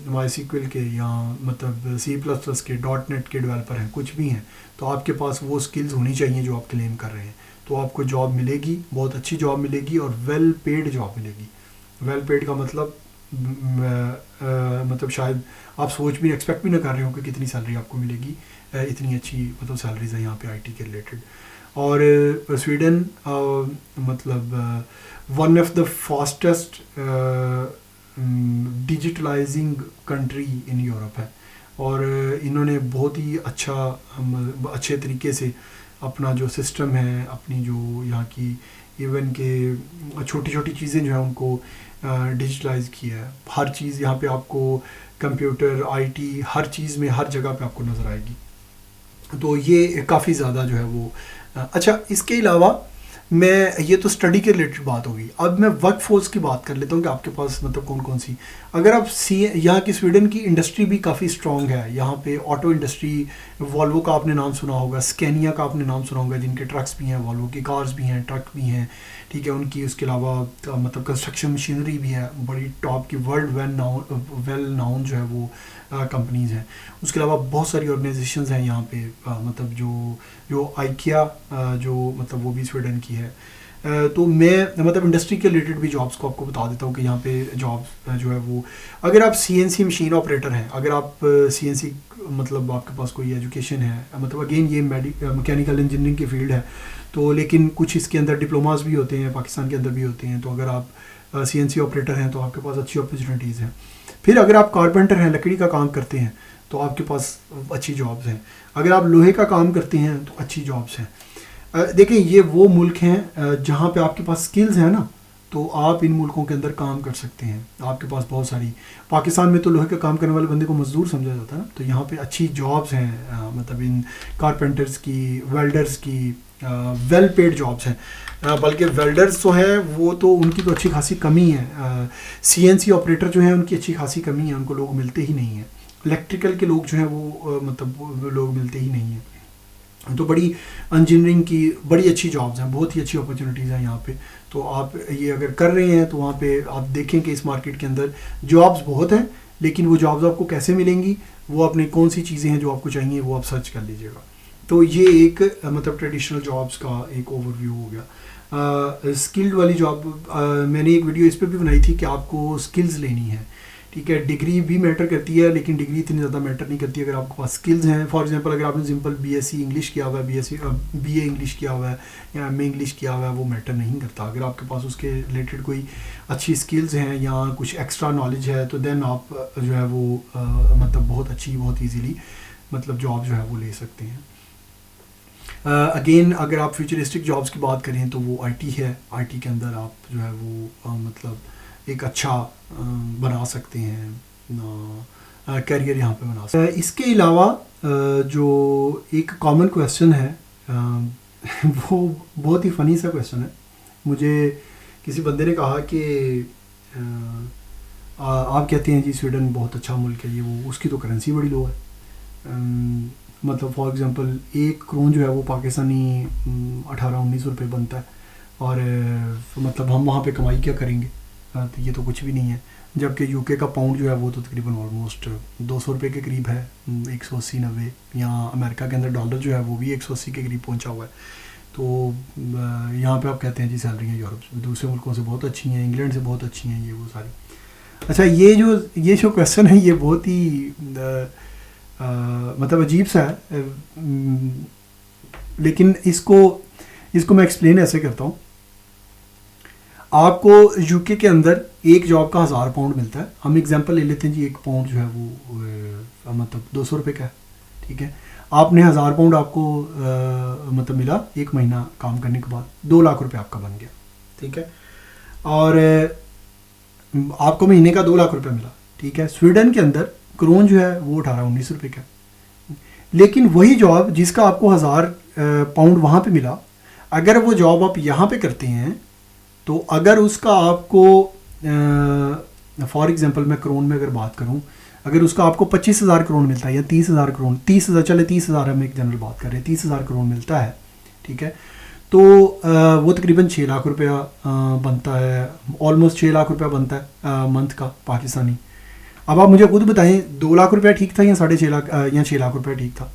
مائی سیکوئل کے, یا مطلب سی پلس پلس کے, ڈاٹ نیٹ کے ڈیولپر ہیں, کچھ بھی ہیں, تو آپ کے پاس وہ سکلز ہونی چاہیے جو آپ کلیم کر رہے ہیں. تو آپ کو جاب ملے گی, بہت اچھی جاب ملے گی, اور ویل پیڈ جاب ملے گی. ویل پیڈ کا مطلب شاید آپ سوچ بھی ایکسپیکٹ بھی نہ کر رہے ہو کہ کتنی سیلری آپ کو ملے گی. اتنی اچھی مطلب سیلریز ہیں یہاں پہ آئی ٹی کے ریلیٹڈ. اور سویڈن مطلب one of the fastest digitalizing country in Europe ہے, اور انہوں نے بہت ہی اچھے طریقے سے اپنا جو سسٹم ہے, اپنی جو یہاں کی ایون کہ چھوٹی چھوٹی چیزیں جو ہیں ان کو ڈیجیٹلائز کیا ہے. ہر چیز یہاں پہ آپ کو کمپیوٹر, آئی ٹی, ہر چیز میں ہر جگہ پہ آپ کو نظر آئے گی. تو یہ کافی زیادہ جو ہے وہ اچھا. اس کے علاوہ میں, یہ تو اسٹڈی کے ریلیٹڈ بات ہوگی, اب میں ورک فورس کی بات کر لیتا ہوں کہ آپ کے پاس مطلب کون کون سی. اگر آپ یہاں کی سویڈن کی انڈسٹری بھی کافی اسٹرانگ ہے. یہاں پہ آٹو انڈسٹری, والوو کا آپ نے نام سنا ہوگا, اسکینیا کا آپ نے نام سنا ہوگا, جن کے ٹرکس بھی ہیں, والوو کی کارز بھی ہیں, ٹرک بھی ہیں, ٹھیک ہے, ان کی. اس کے علاوہ مطلب کنسٹرکشن مشینری بھی ہے, بڑی ٹاپ کی ورلڈ ویل ناؤن جو ہے وہ کمپنیز ہیں. اس کے علاوہ بہت ساری آرگنائزیشنز ہیں یہاں پہ, مطلب جو آئیکیا جو مطلب وہ بھی سویڈن کی ہے. تو میں مطلب انڈسٹری کے ریلیٹڈ بھی جابس کو آپ کو بتا دیتا ہوں کہ یہاں پہ جابس جو ہے وہ, اگر آپ سی این سی مشین آپریٹر ہیں, اگر آپ سی این سی مطلب آپ کے پاس کوئی ایجوکیشن ہے, مطلب اگین یہ میکینیکل انجینئرنگ کی فیلڈ ہے, تو لیکن کچھ اس کے اندر ڈپلوماز بھی ہوتے ہیں, پاکستان کے اندر بھی ہوتے ہیں. تو اگر آپ سی این سی آپریٹر ہیں تو آپ کے پاس اچھی اپرچونیٹیز ہیں. پھر اگر آپ کارپینٹر ہیں, لکڑی کا کام کرتے ہیں, تو آپ کے پاس اچھی جابس ہیں. اگر آپ لوہے کا کام کرتے ہیں تو اچھی جابس ہیں. دیکھیں, یہ وہ ملک ہیں جہاں پہ آپ کے پاس سکلز ہیں نا, تو آپ ان ملکوں کے اندر کام کر سکتے ہیں. آپ کے پاس بہت ساری, پاکستان میں تو لوہے کا کام کرنے والے بندے کو مزدور سمجھا جاتا ہے نا, تو یہاں پہ اچھی جابس ہیں, مطلب ان کارپینٹرز کی, ویلڈرز کی, ویل پیڈ جابس ہیں. بلکہ ویلڈرز جو ہیں وہ تو ان کی تو اچھی خاصی کمی ہے. سی این سی آپریٹر جو ہیں ان کی اچھی خاصی کمی ہے, ان کو لوگ ملتے ہی نہیں ہیں. الیکٹریکل کے لوگ جو ہیں وہ مطلب لوگ ملتے ہی نہیں ہیں. تو بڑی انجینئرنگ کی بڑی اچھی جابس ہیں, بہت ہی اچھی اپرچونیٹیز ہیں یہاں پہ. تو آپ یہ اگر کر رہے ہیں تو وہاں پہ آپ دیکھیں کہ اس مارکیٹ کے اندر جابس بہت ہیں, لیکن وہ جابس آپ کو کیسے ملیں گی, وہ اپنی کون سی چیزیں ہیں جو آپ کو چاہیے وہ آپ سرچ کر لیجیے گا. تو یہ ایک مطلب ٹریڈیشنل جابس کا ایک اوور ویو ہو گیا. اسکلڈ والی جاب میں نے ایک ویڈیو اس پہ بھی بنائی تھی کہ آپ کو اسکلز لینی ہے, ٹھیک ہے. ڈگری بھی میٹر کرتی ہے, لیکن ڈگری اتنی زیادہ میٹر نہیں کرتی اگر آپ کے پاس اسکلز ہیں. فار ایگزامپل اگر آپ نے simple B S C English کیا ہوا ہے, بی اے انگلش کیا ہوا ہے, یا ایم اے انگلش کیا ہوا ہے, وہ میٹر نہیں کرتا. اگر آپ کے پاس اس کے ریلیٹڈ کوئی اچھی اسکلز ہیں یا کچھ ایکسٹرا نالج ہے, تو دین آپ جو ہے وہ مطلب بہت اچھی, بہت ایزیلی مطلب جاب جو ہے وہ لے سکتے ہیں. اگین اگر آپ فیوچرسٹک جابس کی بات کریں تو وہ آئی ٹی ہے. آئی ٹی کے اندر آپ جو ہے وہ مطلب ایک اچھا بنا سکتے ہیں, کیریئر یہاں پہ بنا سکتے ہیں. اس کے علاوہ جو ایک کامن کویسچن ہے وہ بہت ہی فنی سا کویسچن ہے. مجھے کسی بندے نے کہا کہ آپ کہتے ہیں جی سویڈن بہت اچھا ملک ہے, یہ وہ, اس کی تو کرنسی بڑی لو ہے. مطلب فار ایگزامپل 1 کرون جو ہے وہ پاکستانی 18-19 روپے بنتا ہے, اور مطلب ہم وہاں پہ کمائی کیا کریں گے, تو یہ تو کچھ بھی نہیں ہے. جبکہ یو کے کا پاؤنڈ جو ہے وہ تو تقریباً آلموسٹ 200 روپے کے قریب ہے, 180-90. یہاں امریکہ کے اندر ڈالر جو ہے وہ بھی 180 کے قریب پہنچا ہوا ہے. تو یہاں پہ آپ کہتے ہیں جی سیلریاں یورپ دوسرے ملکوں سے بہت اچھی ہیں, انگلینڈ سے بہت اچھی ہیں, یہ وہ ساری. اچھا یہ جو کویسچن ہے یہ بہت ہی مطلب عجیب سا ہے, لیکن اس کو میں ایکسپلین ایسے کرتا ہوں. آپ کو یو کے اندر ایک جاب کا 1000 پاؤنڈ ملتا ہے. ہم ایگزامپل لے لیتے ہیں جی, 1 پاؤنڈ جو ہے وہ مطلب 200 روپے کا ہے, ٹھیک ہے. آپ نے 1000 پاؤنڈ آپ کو مطلب ملا 1 مہینہ کام کرنے کے بعد, 2 لاکھ روپے آپ کا بن گیا, ٹھیک ہے. اور آپ کو مہینے کا 2 لاکھ روپے ملا, ٹھیک ہے. سویڈن کے اندر کرون جو ہے وہ 18-19 روپے کا ہے. لیکن وہی جاب جس کا آپ کو 1000 پاؤنڈ وہاں پہ ملا, اگر وہ جاب آپ یہاں پہ کرتے ہیں تو اگر اس کا آپ کو فار ایگزامپل میں کرون میں اگر بات کروں, اگر اس کا آپ کو 25,000 کرون ملتا ہے یا 30,000 کرون, 30,000 ہم ایک جنرل بات کر رہے ہیں, 30,000 کرون ملتا ہے, ٹھیک ہے. تو وہ تقریباً 6 لاکھ روپیہ بنتا ہے, آلموسٹ 6 لاکھ روپیہ بنتا ہے منتھ کا پاکستانی. اب آپ مجھے خود بتائیں 2 لاکھ روپیہ ٹھیک تھا یا 6.5 لاکھ یا 6 لاکھ روپیہ ٹھیک تھا,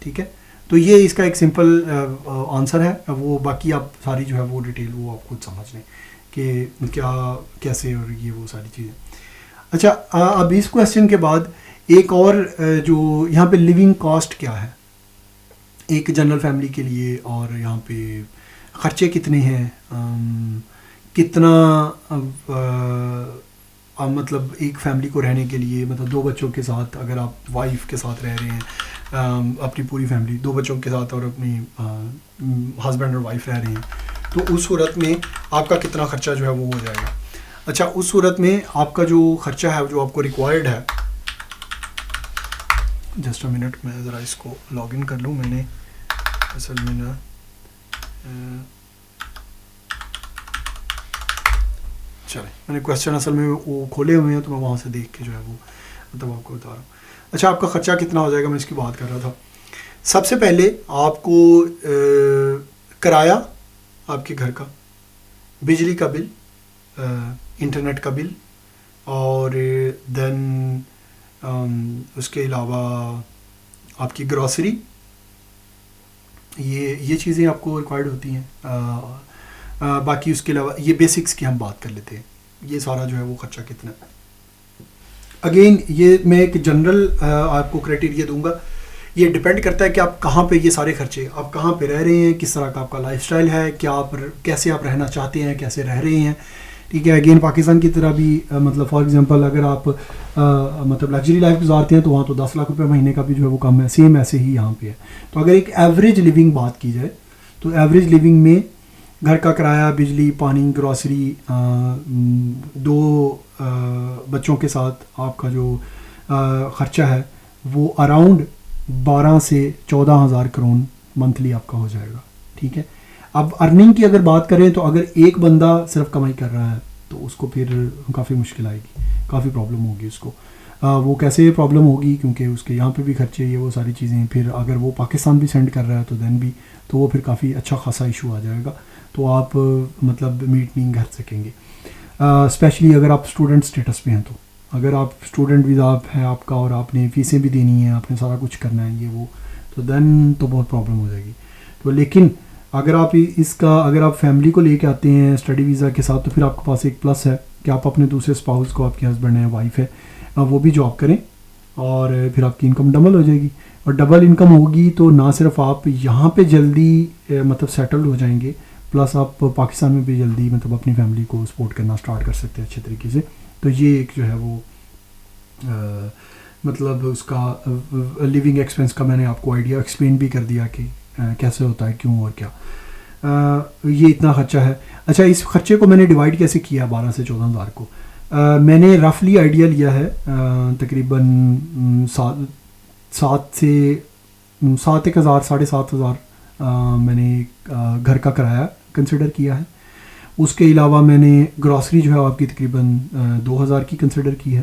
ٹھیک ہے. تو یہ اس کا ایک سمپل آنسر ہے. وہ باقی آپ ساری جو ہے وہ ڈیٹیل وہ آپ خود سمجھ لیں کہ کیا کیسے اور یہ وہ ساری چیزیں. اچھا, اب اس کویسچن کے بعد ایک اور جو یہاں پہ لیونگ کاسٹ کیا ہے ایک جنرل فیملی کے لیے, اور یہاں پہ خرچے کتنے ہیں, کتنا مطلب ایک فیملی کو رہنے کے لیے, مطلب 2 بچوں کے ساتھ اگر آپ وائف کے ساتھ رہ رہے ہیں, اپنی پوری فیملی 2 بچوں کے ساتھ اور اپنی ہسبینڈ اور وائف رہ رہے ہیں, تو اس صورت میں آپ کا کتنا خرچہ جو ہے وہ ہو جائے گا. اچھا, اس صورت میں آپ کا جو خرچہ ہے جو آپ کو ریکوائرڈ ہے, جسٹ اے منٹ میں ذرا اس کو لاگ ان کر لوں. میں نے اصل میں نا چلے میں نے کویسچن اصل میں وہ کھولے ہوئے ہیں تو میں وہاں سے دیکھ کے جو ہے وہ مطلب آپ کو بتا رہا ہوں. اچھا, آپ کا خرچہ کتنا ہو جائے گا, میں اس کی بات کر رہا تھا. سب سے پہلے آپ کو کرایہ آپ کے گھر کا, بجلی کا بل, انٹرنیٹ کا بل, اور دین اس کے علاوہ آپ کی گروسری, یہ چیزیں آپ کو ریکوائرڈ ہوتی ہیں. باقی اس کے علاوہ یہ بیسکس کی ہم بات کر لیتے ہیں, یہ سارا جو ہے وہ خرچہ کتنا ہے. اگین یہ میں ایک جنرل آپ کو کرائٹیریا دوں گا, یہ ڈپینڈ کرتا ہے کہ آپ کہاں پہ یہ سارے خرچے, آپ کہاں پہ رہ رہے ہیں, کس طرح کا آپ کا لائف سٹائل ہے, کیا آپ کیسے آپ رہنا چاہتے ہیں, کیسے رہ رہے ہیں, ٹھیک ہے. اگین پاکستان کی طرح بھی مطلب فار ایگزامپل اگر آپ مطلب لگژری لائف گزارتے ہیں تو وہاں تو 10 لاکھ روپے مہینے کا بھی جو ہے وہ کم ہے, سیم ایسے ہی یہاں پہ ہے. تو اگر ایک ایوریج لیونگ بات کی جائے تو ایوریج لیونگ میں گھر کا کرایہ, بجلی, پانی, گروسری, 2 بچوں کے ساتھ آپ کا جو خرچہ ہے وہ اراؤنڈ 12 سے 14,000 کرون منتھلی آپ کا ہو جائے گا, ٹھیک ہے. اب ارننگ کی اگر بات کریں تو اگر ایک بندہ صرف کمائی کر رہا ہے تو اس کو پھر کافی مشکل آئے گی, کافی پرابلم ہوگی اس کو. وہ کیسے پرابلم ہوگی, کیونکہ اس کے یہاں پہ بھی خرچے, یہ وہ ساری چیزیں. پھر اگر وہ پاکستان بھی سینڈ کر رہا ہے تو دین بھی تو وہ پھر کافی اچھا خاصا ایشو آ جائے گا, تو آپ مطلب میٹ نہیں کر سکیں گے. اسپیشلی اگر آپ اسٹوڈنٹ اسٹیٹس پہ ہیں, تو اگر آپ اسٹوڈنٹ ویزا ہے آپ کا اور آپ نے فیسیں بھی دینی ہیں, آپ نے سارا کچھ کرنا ہے یہ وہ, تو دین تو بہت پرابلم ہو جائے گی. تو لیکن اگر آپ اگر آپ فیملی کو لے کے آتے ہیں اسٹڈی ویزا کے ساتھ, تو پھر آپ کے پاس ایک پلس ہے کہ آپ اپنے دوسرے اسپاؤس کو, آپ کے ہسبینڈ ہیں, وائف ہے, وہ بھی جاب کریں, اور پھر آپ کی انکم ڈبل ہو جائے گی. اور ڈبل انکم ہوگی تو نہ صرف آپ یہاں پہ جلدی مطلب سیٹلڈ ہو جائیں گے, پلس آپ پاکستان میں بھی جلدی مطلب اپنی فیملی کو سپورٹ کرنا اسٹارٹ کر سکتے ہیں اچھے طریقے سے. تو یہ ایک جو ہے وہ مطلب اس کا لیونگ ایکسپینس کا میں نے آپ کو آئیڈیا ایکسپلین بھی کر دیا کہ کیسے ہوتا ہے, کیوں اور کیا. یہ اتنا خرچہ ہے. اچھا, اس خرچے کو میں نے ڈیوائڈ کیسے کیا 12 سے 14,000 کو. میں نے رفلی آئیڈیا لیا ہے تقریباً 7,000 7,500 میں نے گھر کا کرایہ کنسیڈر کیا ہے. اس کے علاوہ میں نے گراسری جو ہے آپ کی تقریباً 2,000 کی کنسیڈر کی ہے.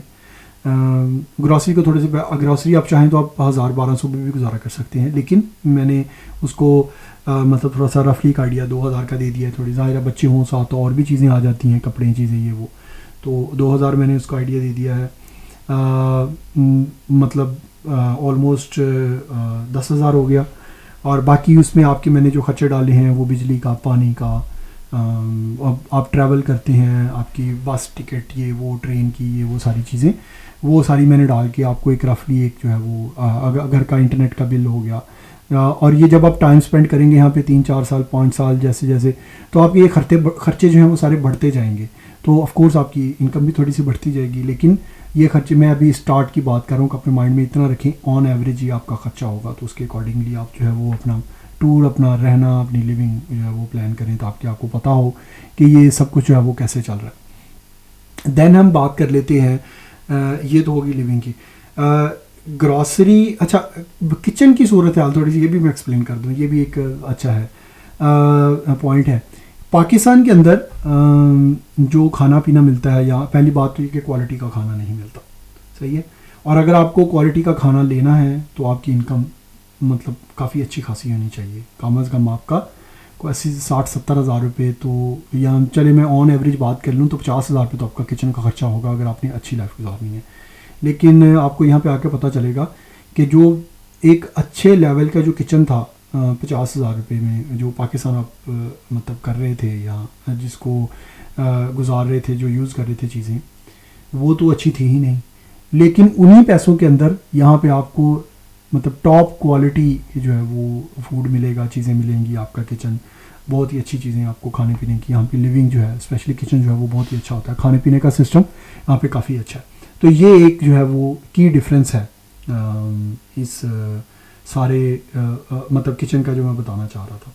گراسری کو تھوڑے سے گراسری آپ چاہیں تو آپ 1,000-1,200 بھی گزارا کر سکتے ہیں, لیکن میں نے اس کو مطلب تھوڑا سا رفلی کا آئیڈیا 2,000 کا دے دیا ہے. تھوڑی ظاہر بچے ہوں ساتھ تو اور بھی چیزیں آ جاتی ہیں, کپڑے چیزیں یہ وہ, تو 2,000 میں نے اس کا آئیڈیا دے دیا ہے. مطلب آلموسٹ 10,000 ہو گیا. اور باقی اس میں آپ کے میں نے جو خرچے ڈالے ہیں وہ بجلی کا, پانی کا, آپ ٹریول کرتے ہیں, آپ کی بس ٹکٹ, یہ وہ ٹرین کی, یہ وہ ساری چیزیں, وہ ساری میں نے ڈال کے آپ کو ایک رفلی ایک جو ہے وہ گھر کا انٹرنیٹ کا بل ہو گیا. اور یہ جب آپ ٹائم سپینڈ کریں گے یہاں پہ 3-4 سال 5 سال جیسے جیسے, تو آپ کے یہ خرچے جو ہیں وہ سارے بڑھتے جائیں گے. تو آف کورس آپ کی انکم بھی تھوڑی سی بڑھتی جائے گی, لیکن یہ خرچے میں ابھی اسٹارٹ کی بات کر رہا ہوں کہ اپنے مائنڈ میں اتنا رکھیں آن ایوریج یہ آپ کا خرچہ ہوگا, تو اس کے اکارڈنگلی آپ جو ہے وہ اپنا ٹور, اپنا رہنا, اپنی لیونگ جو ہے وہ پلان کریں تاکہ آپ کو پتہ ہو کہ یہ سب کچھ جو ہے وہ کیسے چل رہا ہے. دین ہم بات کر لیتے ہیں, یہ تو ہوگی لیونگ کی. گراسری, اچھا کچن کی صورت حال تھوڑی سی یہ بھی میں ایکسپلین کر دوں, یہ بھی ایک اچھا ہے پوائنٹ ہے. پاکستان کے اندر جو کھانا پینا ملتا ہے, یا پہلی بات تو یہ کہ کوالٹی کا کھانا نہیں ملتا, صحیح ہے. اور اگر آپ کو کوالٹی کا کھانا لینا ہے تو آپ کی انکم مطلب کافی اچھی خاصی ہونی چاہیے. کم از کم آپ کا کوئی 60-70 ہزار روپے, تو یا چلے میں آن ایوریج بات کر لوں تو 50 ہزار روپے تو آپ کا کچن کا خرچہ ہوگا اگر آپ نے اچھی لائف گزارنی ہے. لیکن آپ کو یہاں پہ آ کے پتہ چلے گا کہ جو ایک اچھے لیول کا جو کچن تھا 50 ہزار روپے میں, جو پاکستان آپ مطلب کر رہے تھے یا جس کو گزار رہے تھے, جو یوز کر رہے تھے چیزیں, وہ تو اچھی تھی ہی نہیں. لیکن انہی پیسوں کے اندر یہاں پہ آپ کو مطلب ٹاپ کوالٹی جو ہے وہ فوڈ ملے گا, چیزیں ملیں گی. آپ کا کچن بہت ہی اچھی چیزیں آپ کو کھانے پینے کی, یہاں پہ لیونگ جو ہے اسپیشلی کچن جو ہے وہ بہت ہی اچھا ہوتا ہے. کھانے پینے کا سسٹم یہاں پہ کافی اچھا ہے. تو یہ ایک جو ہے وہ کی ڈفرینس ہے اس سارے مطلب کچن کا جو میں بتانا چاہ رہا تھا.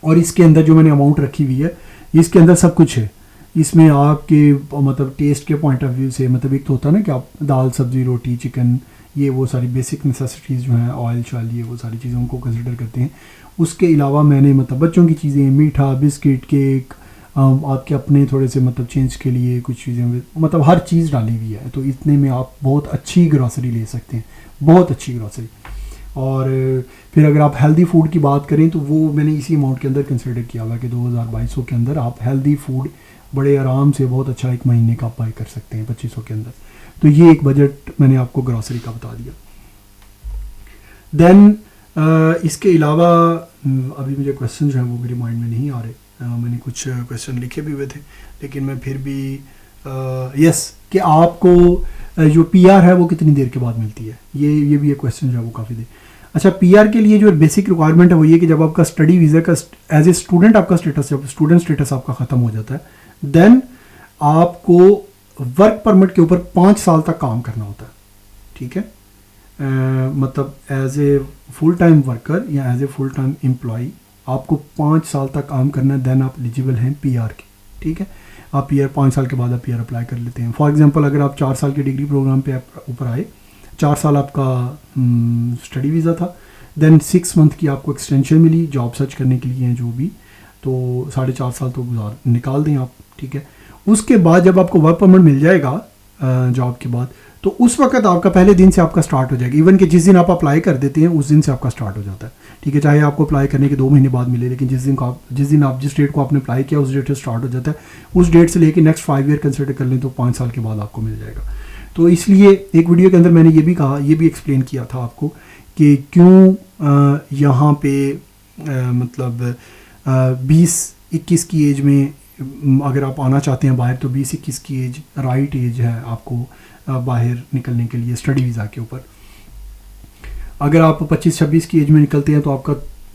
اور اس کے اندر جو میں نے اماؤنٹ رکھی ہوئی ہے, اس کے اندر سب کچھ ہے. اس میں آپ کے مطلب ٹیسٹ کے پوائنٹ آف ویو سے, مطلب ایک تو ہوتا ہے نا کہ آپ دال, سبزی, روٹی, چکن, یہ وہ ساری بیسک نیسیسٹیز جو ہیں, آئل شائل, یہ وہ ساری چیزوں کو کنسیڈر کرتے ہیں. اس کے علاوہ میں نے مطلب بچوں کی چیزیں, میٹھا, بسکٹ, کیک, آپ کے اپنے تھوڑے سے مطلب چینج کے لیے کچھ چیزیں, مطلب ہر چیز ڈالی ہوئی ہے. تو اتنے میں آپ بہت اچھی گراسری لے سکتے ہیں, بہت اچھی گراسری. اور پھر اگر آپ ہیلدی فوڈ کی بات کریں تو وہ میں نے اسی اماؤنٹ کے اندر کنسیڈر کیا ہوا کہ 2,200 کے اندر آپ ہیلدی فوڈ بڑے آرام سے بہت اچھا ایک مہینے کا آپ بائی کر سکتے ہیں 2,500 کے اندر. تو یہ ایک بجٹ میں نے آپ کو گراسری کا بتا دیا. دین اس کے علاوہ ابھی مجھے کویشچن جو ہیں وہ میرے مائنڈ میں نہیں آ رہے. میں نے کچھ کویشچن لکھے بھی ہوئے تھے, لیکن میں پھر بھی یس کہ آپ کو جو پی آر ہے وہ کتنی دیر کے بعد ملتی ہے, یہ بھی ایک کویشچن جو ہے وہ کافی دیر. اچھا, پی آر کے لیے جو بیسک ریکوائرمنٹ ہے وہ یہ کہ جب آپ کا اسٹڈی ویزا کا ایز اے اسٹوڈنٹ آپ کا اسٹیٹس, جب اسٹوڈنٹ اسٹیٹس آپ کا ختم ہو جاتا ہے, دین آپ کو ورک پرمٹ کے اوپر 5 سال تک کام کرنا ہوتا ہے. ٹھیک ہے, مطلب as a full time worker یا as a full time employee آپ کو 5 سال تک کام کرنا ہے, دین آپ ایلیجیبل ہیں پی آر کے. ٹھیک ہے, آپ پی آر 5 سال کے بعد آپ پی آر اپلائی کر لیتے ہیں. فار ایگزامپل اگر آپ 4 سال کے ڈگری پروگرام پہ اوپر آئے, 4 سال آپ کا اسٹڈی ویزا تھا, دین 6 منتھ کی آپ کو ایکسٹینشن ملی جاب سرچ کرنے کے لیے جو بھی, تو 4.5 سال تو نکال دیں آپ. ٹھیک ہے, اس کے بعد جب آپ کو ورک پرمٹ مل جائے گا جاب کے بعد, تو اس وقت آپ کا پہلے دن سے آپ کا اسٹارٹ ہو جائے گا. ایون کہ جس دن آپ اپلائی کر دیتے ہیں اس دن سے آپ کا اسٹارٹ ہو جاتا ہے. ٹھیک ہے, چاہے آپ کو اپلائی کرنے کے 2 مہینے بعد ملے, لیکن جس دن آپ جس ڈیٹ کو آپ نے اپلائی کیا اس ڈیٹ سے اسٹارٹ ہو جاتا ہے. اس ڈیٹ سے لے کے نیکسٹ 5 ایئر کنسیڈر کر لیں تو 5 سال کے بعد آپ کو مل جائے گا. تو اس لیے ایک ویڈیو کے اندر میں نے یہ بھی کہا, یہ بھی ایکسپلین کیا تھا آپ کو کہ کیوں یہاں پہ مطلب 20-21 کی ایج میں اگر آپ آنا چاہتے ہیں باہر, تو 20-21 کی ایج رائٹ ایج ہے آپ کو باہر نکلنے کے لیے اسٹڈی ویزا کے اوپر. اگر آپ 25-26 کی ایج میں نکلتے ہیں تو آپ کا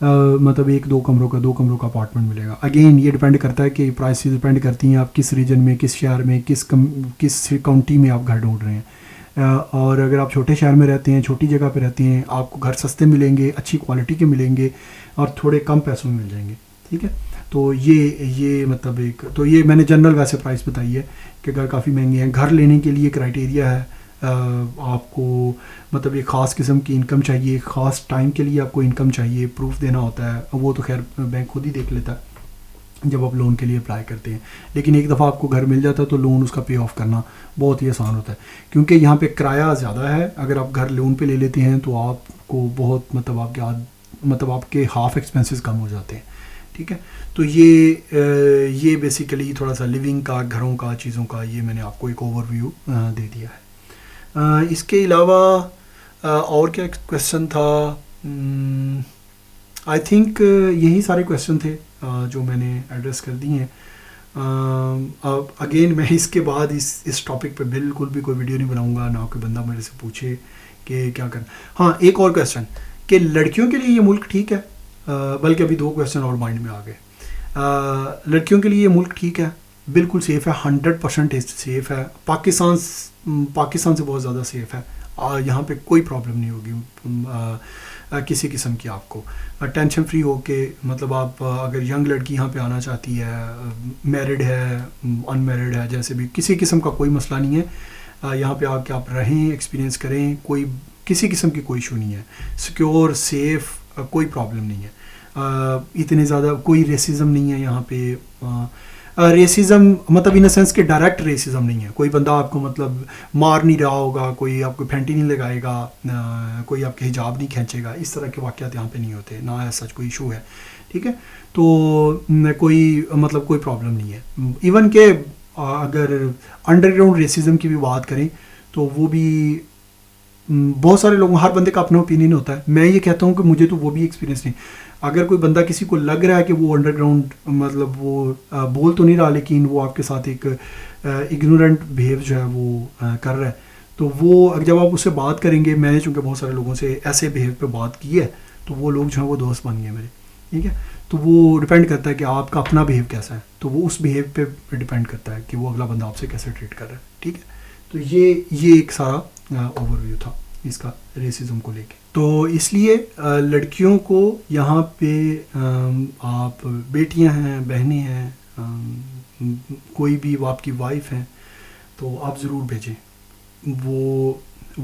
مطلب 1-2 کمروں کا 2 کمروں کا اپارٹمنٹ ملے گا. اگین یہ ڈپینڈ کرتا ہے کہ پرائسز ڈپینڈ کرتی ہیں آپ کس ریجن میں, کس شہر میں, کس کاؤنٹی میں آپ گھر ڈھونڈ رہے ہیں. اور اگر آپ چھوٹے شہر میں رہتے ہیں, چھوٹی جگہ پہ رہتے ہیں, آپ کو گھر سستے ملیں گے, اچھی کوالٹی کے ملیں گے اور تھوڑے کم پیسوں میں مل جائیں گے. ٹھیک ہے, تو یہ مطلب ایک تو یہ میں نے جنرل ویسے پرائس بتائی ہے کہ گھر کافی مہنگے ہیں. گھر لینے کے لیے کرائٹیریا ہے, آپ کو مطلب ایک خاص قسم کی انکم چاہیے, ایک خاص ٹائم کے لیے آپ کو انکم چاہیے, پروف دینا ہوتا ہے. وہ تو خیر بینک خود ہی دیکھ لیتا ہے جب آپ لون کے لیے اپلائی کرتے ہیں. لیکن ایک دفعہ آپ کو گھر مل جاتا ہے تو لون اس کا پے آف کرنا بہت ہی آسان ہوتا ہے, کیونکہ یہاں پہ کرایہ زیادہ ہے. اگر آپ گھر لون پہ لے لیتے ہیں تو آپ کو بہت مطلب آپ کے ہاف ایکسپینسز کم ہو جاتے ہیں. ٹھیک ہے, تو یہ بیسیکلی تھوڑا سا لیونگ کا, گھروں کا, چیزوں کا یہ میں نے آپ کو ایک اوور ویو دے دیا ہے. اس کے علاوہ اور کیا کویشچن تھا؟ آئی تھنک یہی سارے کویشچن تھے جو میں نے ایڈریس کر دی ہیں. اگین میں اس کے بعد اس ٹاپک پہ بالکل بھی کوئی ویڈیو نہیں بناؤں گا, نہ کوئی بندہ میرے سے پوچھے کہ کیا کرنا. ہاں, ایک اور کویشچن کہ لڑکیوں کے لیے یہ ملک ٹھیک ہے, بلکہ ابھی 2 کویشچن اور مائنڈ میں آ گئے. لڑکیوں کے لیے یہ ملک ٹھیک ہے, بالکل سیف ہے, 100% سیف ہے. پاکستان سے بہت زیادہ سیف ہے. یہاں پہ کوئی پرابلم نہیں ہوگی کسی قسم کی. آپ کو ٹینشن فری ہو کے مطلب آپ اگر ینگ لڑکی یہاں پہ آنا چاہتی ہے, میرڈ ہے, ان میرڈ ہے, جیسے بھی کسی قسم کا کوئی مسئلہ نہیں ہے. یہاں پہ آ کے آپ رہیں, ایکسپیرینس کریں, کوئی کسی قسم کی کوئی ایشو نہیں ہے. سیکیور, سیف, کوئی پرابلم نہیں ہے. اتنے زیادہ کوئی ریسزم نہیں ہے یہاں پہ. ریسزم مطلب ان سینس کہ ڈائریکٹ ریسزم نہیں ہے. کوئی بندہ آپ کو مطلب مار نہیں رہا ہوگا, کوئی آپ کو پھینٹی نہیں لگائے گا, کوئی آپ کے حجاب نہیں کھینچے گا. اس طرح کے واقعات یہاں پہ نہیں ہوتے, نہ ایسا کوئی ایشو ہے. ٹھیک ہے, تو کوئی مطلب کوئی پرابلم نہیں ہے. ایون کہ اگر انڈر گراؤنڈ ریسزم کی بھی بات کریں تو وہ بھی بہت سارے لوگوں, ہر بندے کا اپنا اوپینین ہوتا ہے. میں یہ کہتا ہوں کہ مجھے تو وہ بھی ایکسپیرینس نہیں. اگر کوئی بندہ کسی کو لگ رہا ہے کہ وہ انڈر گراؤنڈ مطلب وہ بول تو نہیں رہا, لیکن وہ آپ کے ساتھ ایک اگنورنٹ بیہیو جو ہے وہ کر رہا ہے, تو وہ جب آپ اس سے بات کریں گے, میں نے چونکہ بہت سارے لوگوں سے ایسے بیہیو پہ بات کی ہے, تو وہ لوگ جو ہیں وہ دوست بن گئے میرے. ٹھیک ہے, تو وہ ڈپینڈ کرتا ہے کہ آپ کا اپنا بیہیو کیسا ہے, تو وہ اس بیہیو پہ ڈپینڈ کرتا ہے کہ وہ اگلا بندہ آپ سے کیسے ٹریٹ کر رہا ہے. ٹھیک ہے, تو یہ ایک سارا اوور ویو تھا اس کا ریسزم کو لے کے. تو اس لیے لڑکیوں کو یہاں پہ آپ بیٹیاں ہیں, بہنیں ہیں, کوئی بھی آپ کی وائف ہیں, تو آپ ضرور بھیجیں. وہ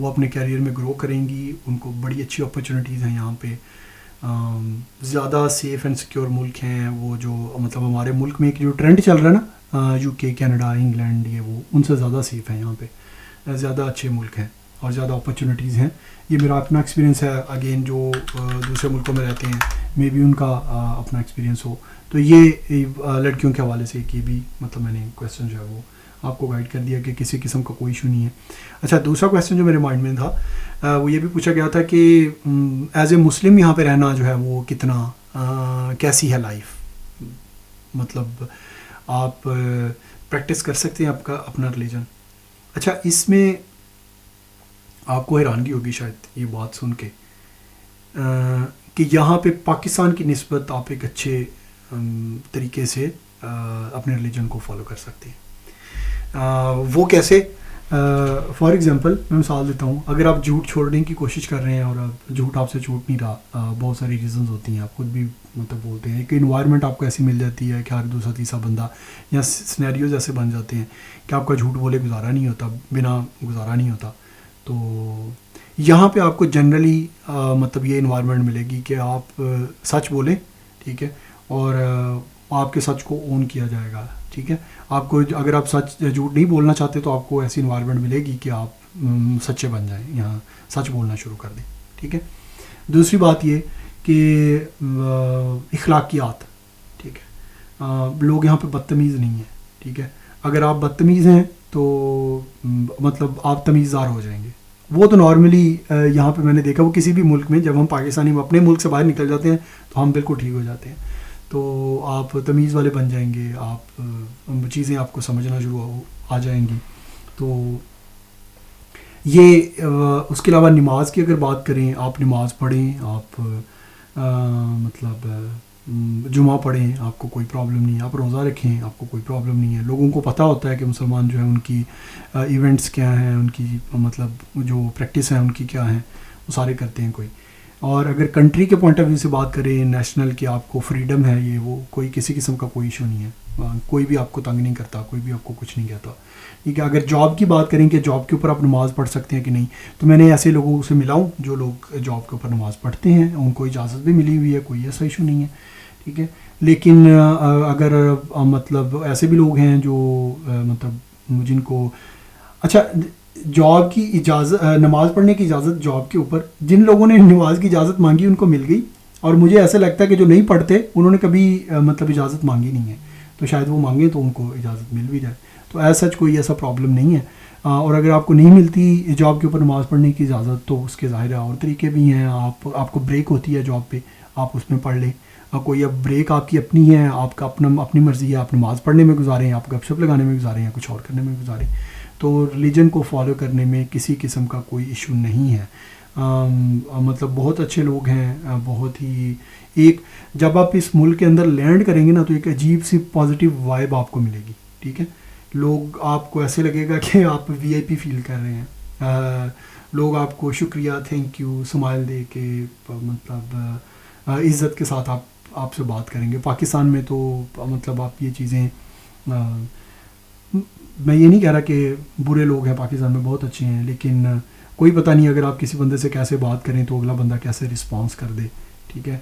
اپنے کیریئر میں گرو کریں گی, ان کو بڑی اچھی اپرچونیٹیز ہیں یہاں پہ. زیادہ سیف اینڈ سیکیور ملک ہیں وہ, جو مطلب ہمارے ملک میں ایک جو ٹرینڈ چل رہا ہے نا, UK, کینیڈا, انگلینڈ, یہ وہ ان سے زیادہ سیف ہیں یہاں پہ. زیادہ اچھے ملک ہیں اور زیادہ اپرچونیٹیز ہیں. یہ میرا اپنا ایکسپیرینس ہے. اگین جو دوسرے ملکوں میں رہتے ہیں مے بی ان کا اپنا ایکسپیرینس ہو. تو یہ لڑکیوں کے حوالے سے یہ بھی مطلب میں نے کویشچن جو ہے وہ آپ کو گائیڈ کر دیا کہ کسی قسم کا کوئی ایشو نہیں ہے. اچھا, دوسرا کویشچن جو میرے مائنڈ میں تھا وہ یہ بھی پوچھا گیا تھا کہ ایز اے مسلم یہاں پہ رہنا جو ہے وہ کتنا کیسی ہے لائف, مطلب آپ پریکٹس کر سکتے ہیں آپ کا اپنا ریلیجن. اچھا, اس میں آپ کو حیرانگی ہوگی شاید یہ بات سن کے کہ یہاں پہ پاکستان کی نسبت آپ ایک اچھے طریقے سے اپنے ریلیجن کو فالو کر سکتے ہیں. وہ کیسے؟ فار ایگزامپل میں مثال دیتا ہوں. اگر آپ جھوٹ چھوڑنے کی کوشش کر رہے ہیں اور جھوٹ آپ سے چھوٹ نہیں رہا, بہت ساری ریزنز ہوتی ہیں, آپ خود بھی مطلب بولتے ہیں کہ انوائرمنٹ آپ کو ایسی مل جاتی ہے کہ ہر دوسرا تیسرا بندہ یا سینیریوز ایسے بن جاتے ہیں کہ آپ کا جھوٹ بولے گزارا نہیں ہوتا, بنا گزارا نہیں ہوتا. تو یہاں پہ آپ کو جنرلی مطلب یہ انوائرمنٹ ملے گی کہ آپ سچ بولیں. ٹھیک ہے, اور آپ کے سچ کو اون کیا جائے گا. ٹھیک ہے, آپ کو اگر آپ جھوٹ نہیں بولنا چاہتے تو آپ کو ایسی انوائرمنٹ ملے گی کہ آپ سچے بن جائیں, یہاں سچ بولنا شروع کر دیں. ٹھیک ہے, دوسری بات یہ کہ اخلاقیات. ٹھیک ہے, لوگ یہاں پہ بدتمیز نہیں ہیں. ٹھیک ہے, اگر آپ بدتمیز ہیں تو مطلب آپ تمیزدار ہو جائیں گے. وہ تو نارملی یہاں پہ میں نے دیکھا, وہ کسی بھی ملک میں جب ہم پاکستانی اپنے ملک سے باہر نکل جاتے ہیں تو ہم بالکل ٹھیک ہو جاتے ہیں, تو آپ تمیز والے بن جائیں گے, آپ چیزیں آپ کو سمجھنا شروع آ جائیں گی. تو یہ اس کے علاوہ نماز کی اگر بات کریں, آپ نماز پڑھیں, آپ مطلب جمعہ پڑھیں آپ کو کوئی پرابلم نہیں ہے, آپ روزہ رکھیں آپ کو کوئی پرابلم نہیں ہے. لوگوں کو پتہ ہوتا ہے کہ مسلمان جو ہیں ان کی ایونٹس کیا ہیں, ان کی مطلب جو پریکٹس ہیں ان کی کیا ہیں, وہ سارے کرتے ہیں کوئی. اور اگر کنٹری کے پوائنٹ آف ویو سے بات کریں نیشنل کہ آپ کو فریڈم ہے, یہ وہ کوئی کسی قسم کا کوئی ایشو نہیں ہے, کوئی بھی آپ کو تنگ نہیں کرتا, کوئی بھی آپ کو کچھ نہیں کہتا. ٹھیک ہے. اگر جاب کی بات کریں کہ جاب کے اوپر آپ نماز پڑھ سکتے ہیں کہ نہیں, تو میں نے ایسے لوگوں سے ملا ہوں جو لوگ جاب کے اوپر نماز پڑھتے ہیں, ان کو اجازت بھی ملی ہوئی ہے, کوئی ایسا ایشو نہیں ہے. ٹھیک ہے. لیکن اگر مطلب ایسے بھی لوگ ہیں جو مطلب جن کو اچھا جاب کی اجازت, نماز پڑھنے کی اجازت جاب کے اوپر جن لوگوں نے نماز کی اجازت مانگی ان کو مل گئی, اور مجھے ایسا لگتا ہے کہ جو نہیں پڑھتے انہوں نے کبھی مطلب اجازت مانگی نہیں ہے, تو شاید وہ مانگیں تو ان کو اجازت مل بھی جائے. تو ایز سچ کوئی ایسا پرابلم نہیں ہے. اور اگر آپ کو نہیں ملتی جاب کے اوپر نماز پڑھنے کی اجازت تو اس کے ظاہر اور طریقے بھی ہیں. آپ کو بریک ہوتی ہے جاب پہ, آپ اس میں پڑھ لیں. کوئی اب بریک آپ کی اپنی ہے, آپ کا اپنی مرضی ہے, آپ نماز پڑھنے میں گزاریں, آپ گپ شپ لگانے میں گزاریں یا کچھ اور کرنے میں گزاریں. تو ریلیجن کو فالو کرنے میں کسی قسم کا کوئی ایشو نہیں ہے. مطلب بہت اچھے لوگ ہیں, بہت ہی ایک جب آپ اس ملک کے اندر لینڈ کریں گے نا تو ایک عجیب سی پازیٹیو وائب آپ کو ملے گی. ٹھیک ہے. لوگ آپ کو ایسے لگے گا کہ آپ وی آئی پی فیل کر رہے ہیں. لوگ آپ کو شکریہ, تھینک یو, اسمائل دے کے مطلب عزت کے ساتھ آپ سے بات کریں گے. پاکستان میں تو مطلب آپ یہ چیزیں, میں یہ نہیں کہہ رہا کہ برے لوگ ہیں پاکستان میں, بہت اچھے ہیں, لیکن کوئی پتہ نہیں اگر آپ کسی بندے سے کیسے بات کریں تو اگلا بندہ کیسے رسپانس کر دے. ٹھیک ہے.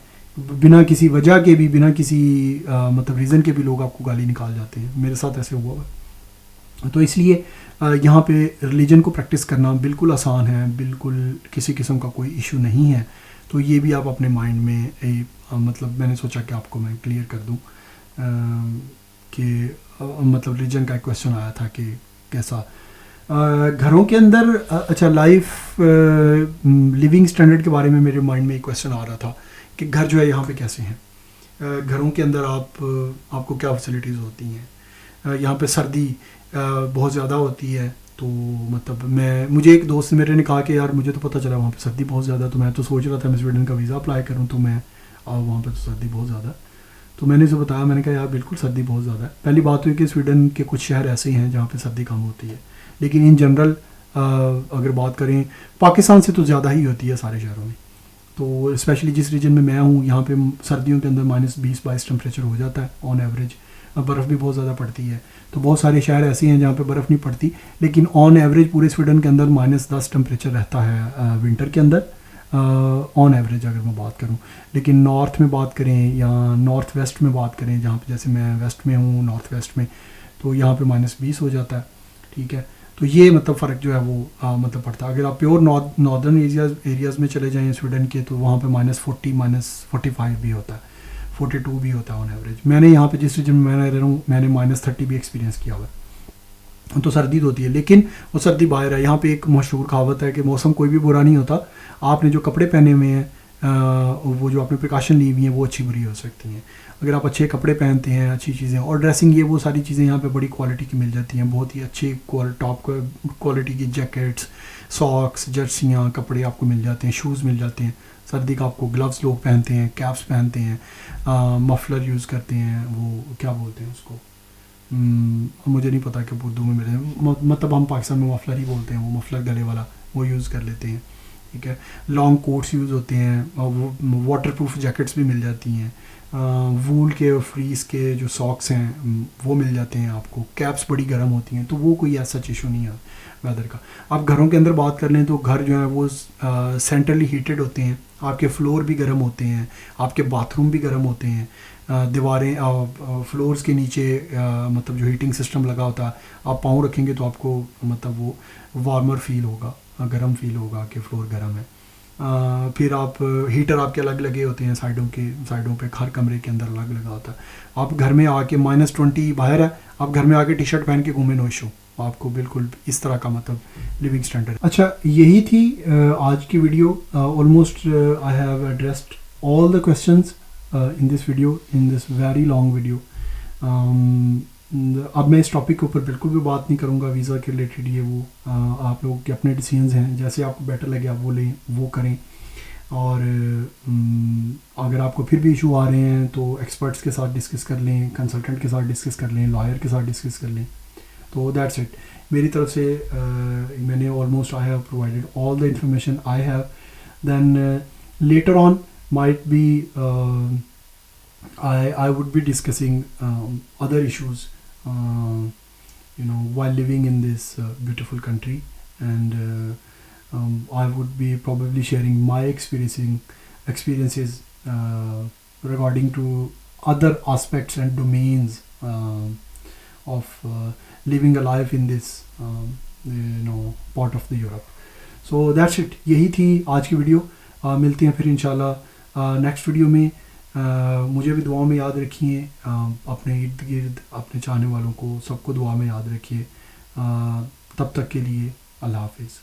بنا کسی وجہ کے بھی, بنا کسی مطلب ریزن کے بھی لوگ آپ کو گالی نکال جاتے ہیں. میرے ساتھ ایسے ہوا ہے. تو اس لیے یہاں پہ ریلیجن کو پریکٹس کرنا بالکل آسان ہے, بالکل کسی قسم کا کوئی ایشو نہیں ہے. تو یہ بھی آپ اپنے مائنڈ میں مطلب میں نے سوچا کہ آپ کو میں کلیئر کر دوں کہ مطلب ریلیجن کا ایک کویشچن آیا تھا کہ کیسا گھروں کے اندر. اچھا لائف لیونگ اسٹینڈرڈ کے بارے میں میرے مائنڈ میں ایک کویشچن آ رہا تھا کہ گھر جو ہے یہاں پہ کیسے ہیں. گھروں کے اندر آپ کو کیا فیسلٹیز ہوتی ہیں. یہاں پہ سردی بہت زیادہ ہوتی ہے, تو مطلب مجھے ایک دوست میرے نے کہا کہ یار مجھے تو پتہ چلا وہاں پہ سردی بہت زیادہ, تو میں تو سوچ رہا تھا میں سویڈن کا ویزا اپلائی کروں, تو میں وہاں پہ تو سردی بہت زیادہ. تو میں نے اسے بتایا, میں نے کہا یار بالکل سردی بہت زیادہ ہے. پہلی بات ہوئی کہ سویڈن کے کچھ شہر ایسے ہیں جہاں پہ سردی کم ہوتی ہے, لیکن ان جنرل اگر بات کریں پاکستان سے تو زیادہ ہی ہوتی ہے سارے شہروں میں. تو اسپیشلی جس ریجن میں ہوں یہاں پہ سردیوں کے اندر -20-22 ٹمپریچر ہو جاتا ہے آن ایوریج. برف بھی بہت زیادہ پڑتی ہے. تو بہت سارے شہر ایسے ہیں جہاں پہ برف نہیں پڑتی, لیکن آن ایوریج پورے سویڈن کے اندر -10 ٹمپریچر رہتا ہے ونٹر کے اندر آن ایوریج اگر میں بات کروں. لیکن نارتھ میں بات کریں یا نارتھ ویسٹ میں بات کریں, جہاں پہ جیسے میں ویسٹ میں ہوں, نارتھ ویسٹ میں, تو یہاں پہ -20 ہو جاتا ہے. ٹھیک ہے. تو یہ مطلب فرق جو ہے وہ مطلب پڑتا ہے. اگر آپ پیور ناردرن ایریاز میں چلے جائیں سویڈن کے, تو وہاں پہ -40 -45 بھی ہوتا ہے, 42 بھی ہوتا ہے آن ایوریج. میں نے یہاں پہ جس ریجن میں رہ رہا ہوں میں نے -30 بھی ایکسپیرینس کیا ہوا ہے. تو سردی ہوتی ہے, لیکن وہ سردی باہر ہے. یہاں پہ ایک مشہور کہاوت ہے کہ موسم کوئی بھی برا نہیں ہوتا, آپ نے جو کپڑے پہنے ہوئے ہیں وہ جو آپ نے پریکاشن لی ہوئی ہیں وہ اچھی بری ہو سکتی ہیں. اگر آپ اچھے کپڑے پہنتے ہیں, اچھی چیزیں اور ڈریسنگ, یہ وہ ساری چیزیں یہاں پہ بڑی کوالٹی کی مل جاتی ہیں. بہت ہی اچھی ٹاپ کوالٹی کی جیکٹس, ساکس, جرسیاں, کپڑے آپ کو مل جاتے ہیں, شوز مل جاتے ہیں. سردی کا آپ کو گلوز لوگ پہنتے ہیں, کیپس پہنتے ہیں, مفلر یوز کرتے ہیں, وہ کیا بولتے ہیں اس کو, مجھے نہیں پتا کہ اردو میں میرے مطلب ہم پاکستان میں مفلر ہی بولتے ہیں, وہ مفلر گلے والا وہ یوز کر لیتے ہیں. ٹھیک ہے. لانگ کوٹس یوز ہوتے ہیں, واٹر پروف جیکٹس بھی مل جاتی ہیں, وول کے فریز کے جو ساکس ہیں وہ مل جاتے ہیں آپ کو, کیپس بڑی گرم ہوتی ہیں. تو وہ کوئی ایسا ایشو نہیں ہے ویدر کا. آپ گھروں کے اندر بات کر لیں تو گھر جو ہے وہ سینٹرلی ہیٹڈ ہوتے ہیں, آپ کے فلور بھی گرم ہوتے ہیں, آپ کے باتھ روم بھی گرم ہوتے ہیں, دیواریں فلورز کے نیچے مطلب جو ہیٹنگ سسٹم لگا ہوتا ہے, آپ پاؤں رکھیں گے تو آپ کو مطلب وہ وارمر فیل ہوگا, گرم فیل ہوگا کہ فلور گرم ہے. پھر آپ ہیٹر آپ کے الگ لگے ہوتے ہیں سائڈوں پہ, ہر کمرے کے اندر الگ لگا ہوتا ہے. آپ گھر میں آ کے -20 باہر ہے, آپ گھر میں آ کے ٹی شرٹ پہن کے گھومیں, نو ایشو, آپ کو بالکل اس طرح کا مطلب لیونگ اسٹینڈرڈ. اچھا یہی تھی آج کی video. Almost I have addressed all the questions in this video, in this very long video. اب میں اس ٹاپک کے اوپر بالکل بھی بات نہیں کروں گا ویزا کے ریلیٹڈ. یہ وہ آپ لوگوں کے اپنے ڈیسیژنز ہیں, جیسے آپ کو بیٹر لگے آپ وہ لیں, وہ کریں. اور اگر آپ کو پھر بھی ایشو آ رہے ہیں تو ایکسپرٹس کے ساتھ ڈسکس کر لیں, کنسلٹنٹ کے ساتھ ڈسکس کر لیں, لائر کے ساتھ ڈسکس کر لیں. تو دیٹس اٹ. میری طرف سے میں نے almost I have provided all the information I have. Then later on might be I would be discussing other issues while living in this beautiful country, and I would be probably sharing my experiences regarding to other aspects and domains of living a life in this part of the Europe. So that's it. یہی تھی آج کی video. ملتے ہیں پھر انشاءاللہ next video میں. مجھے بھی دعا میں یاد رکھیے, اپنے ارد گرد اپنے چاہنے والوں کو سب کو دعا میں یاد رکھیے. تب تک کے لیے اللہ حافظ.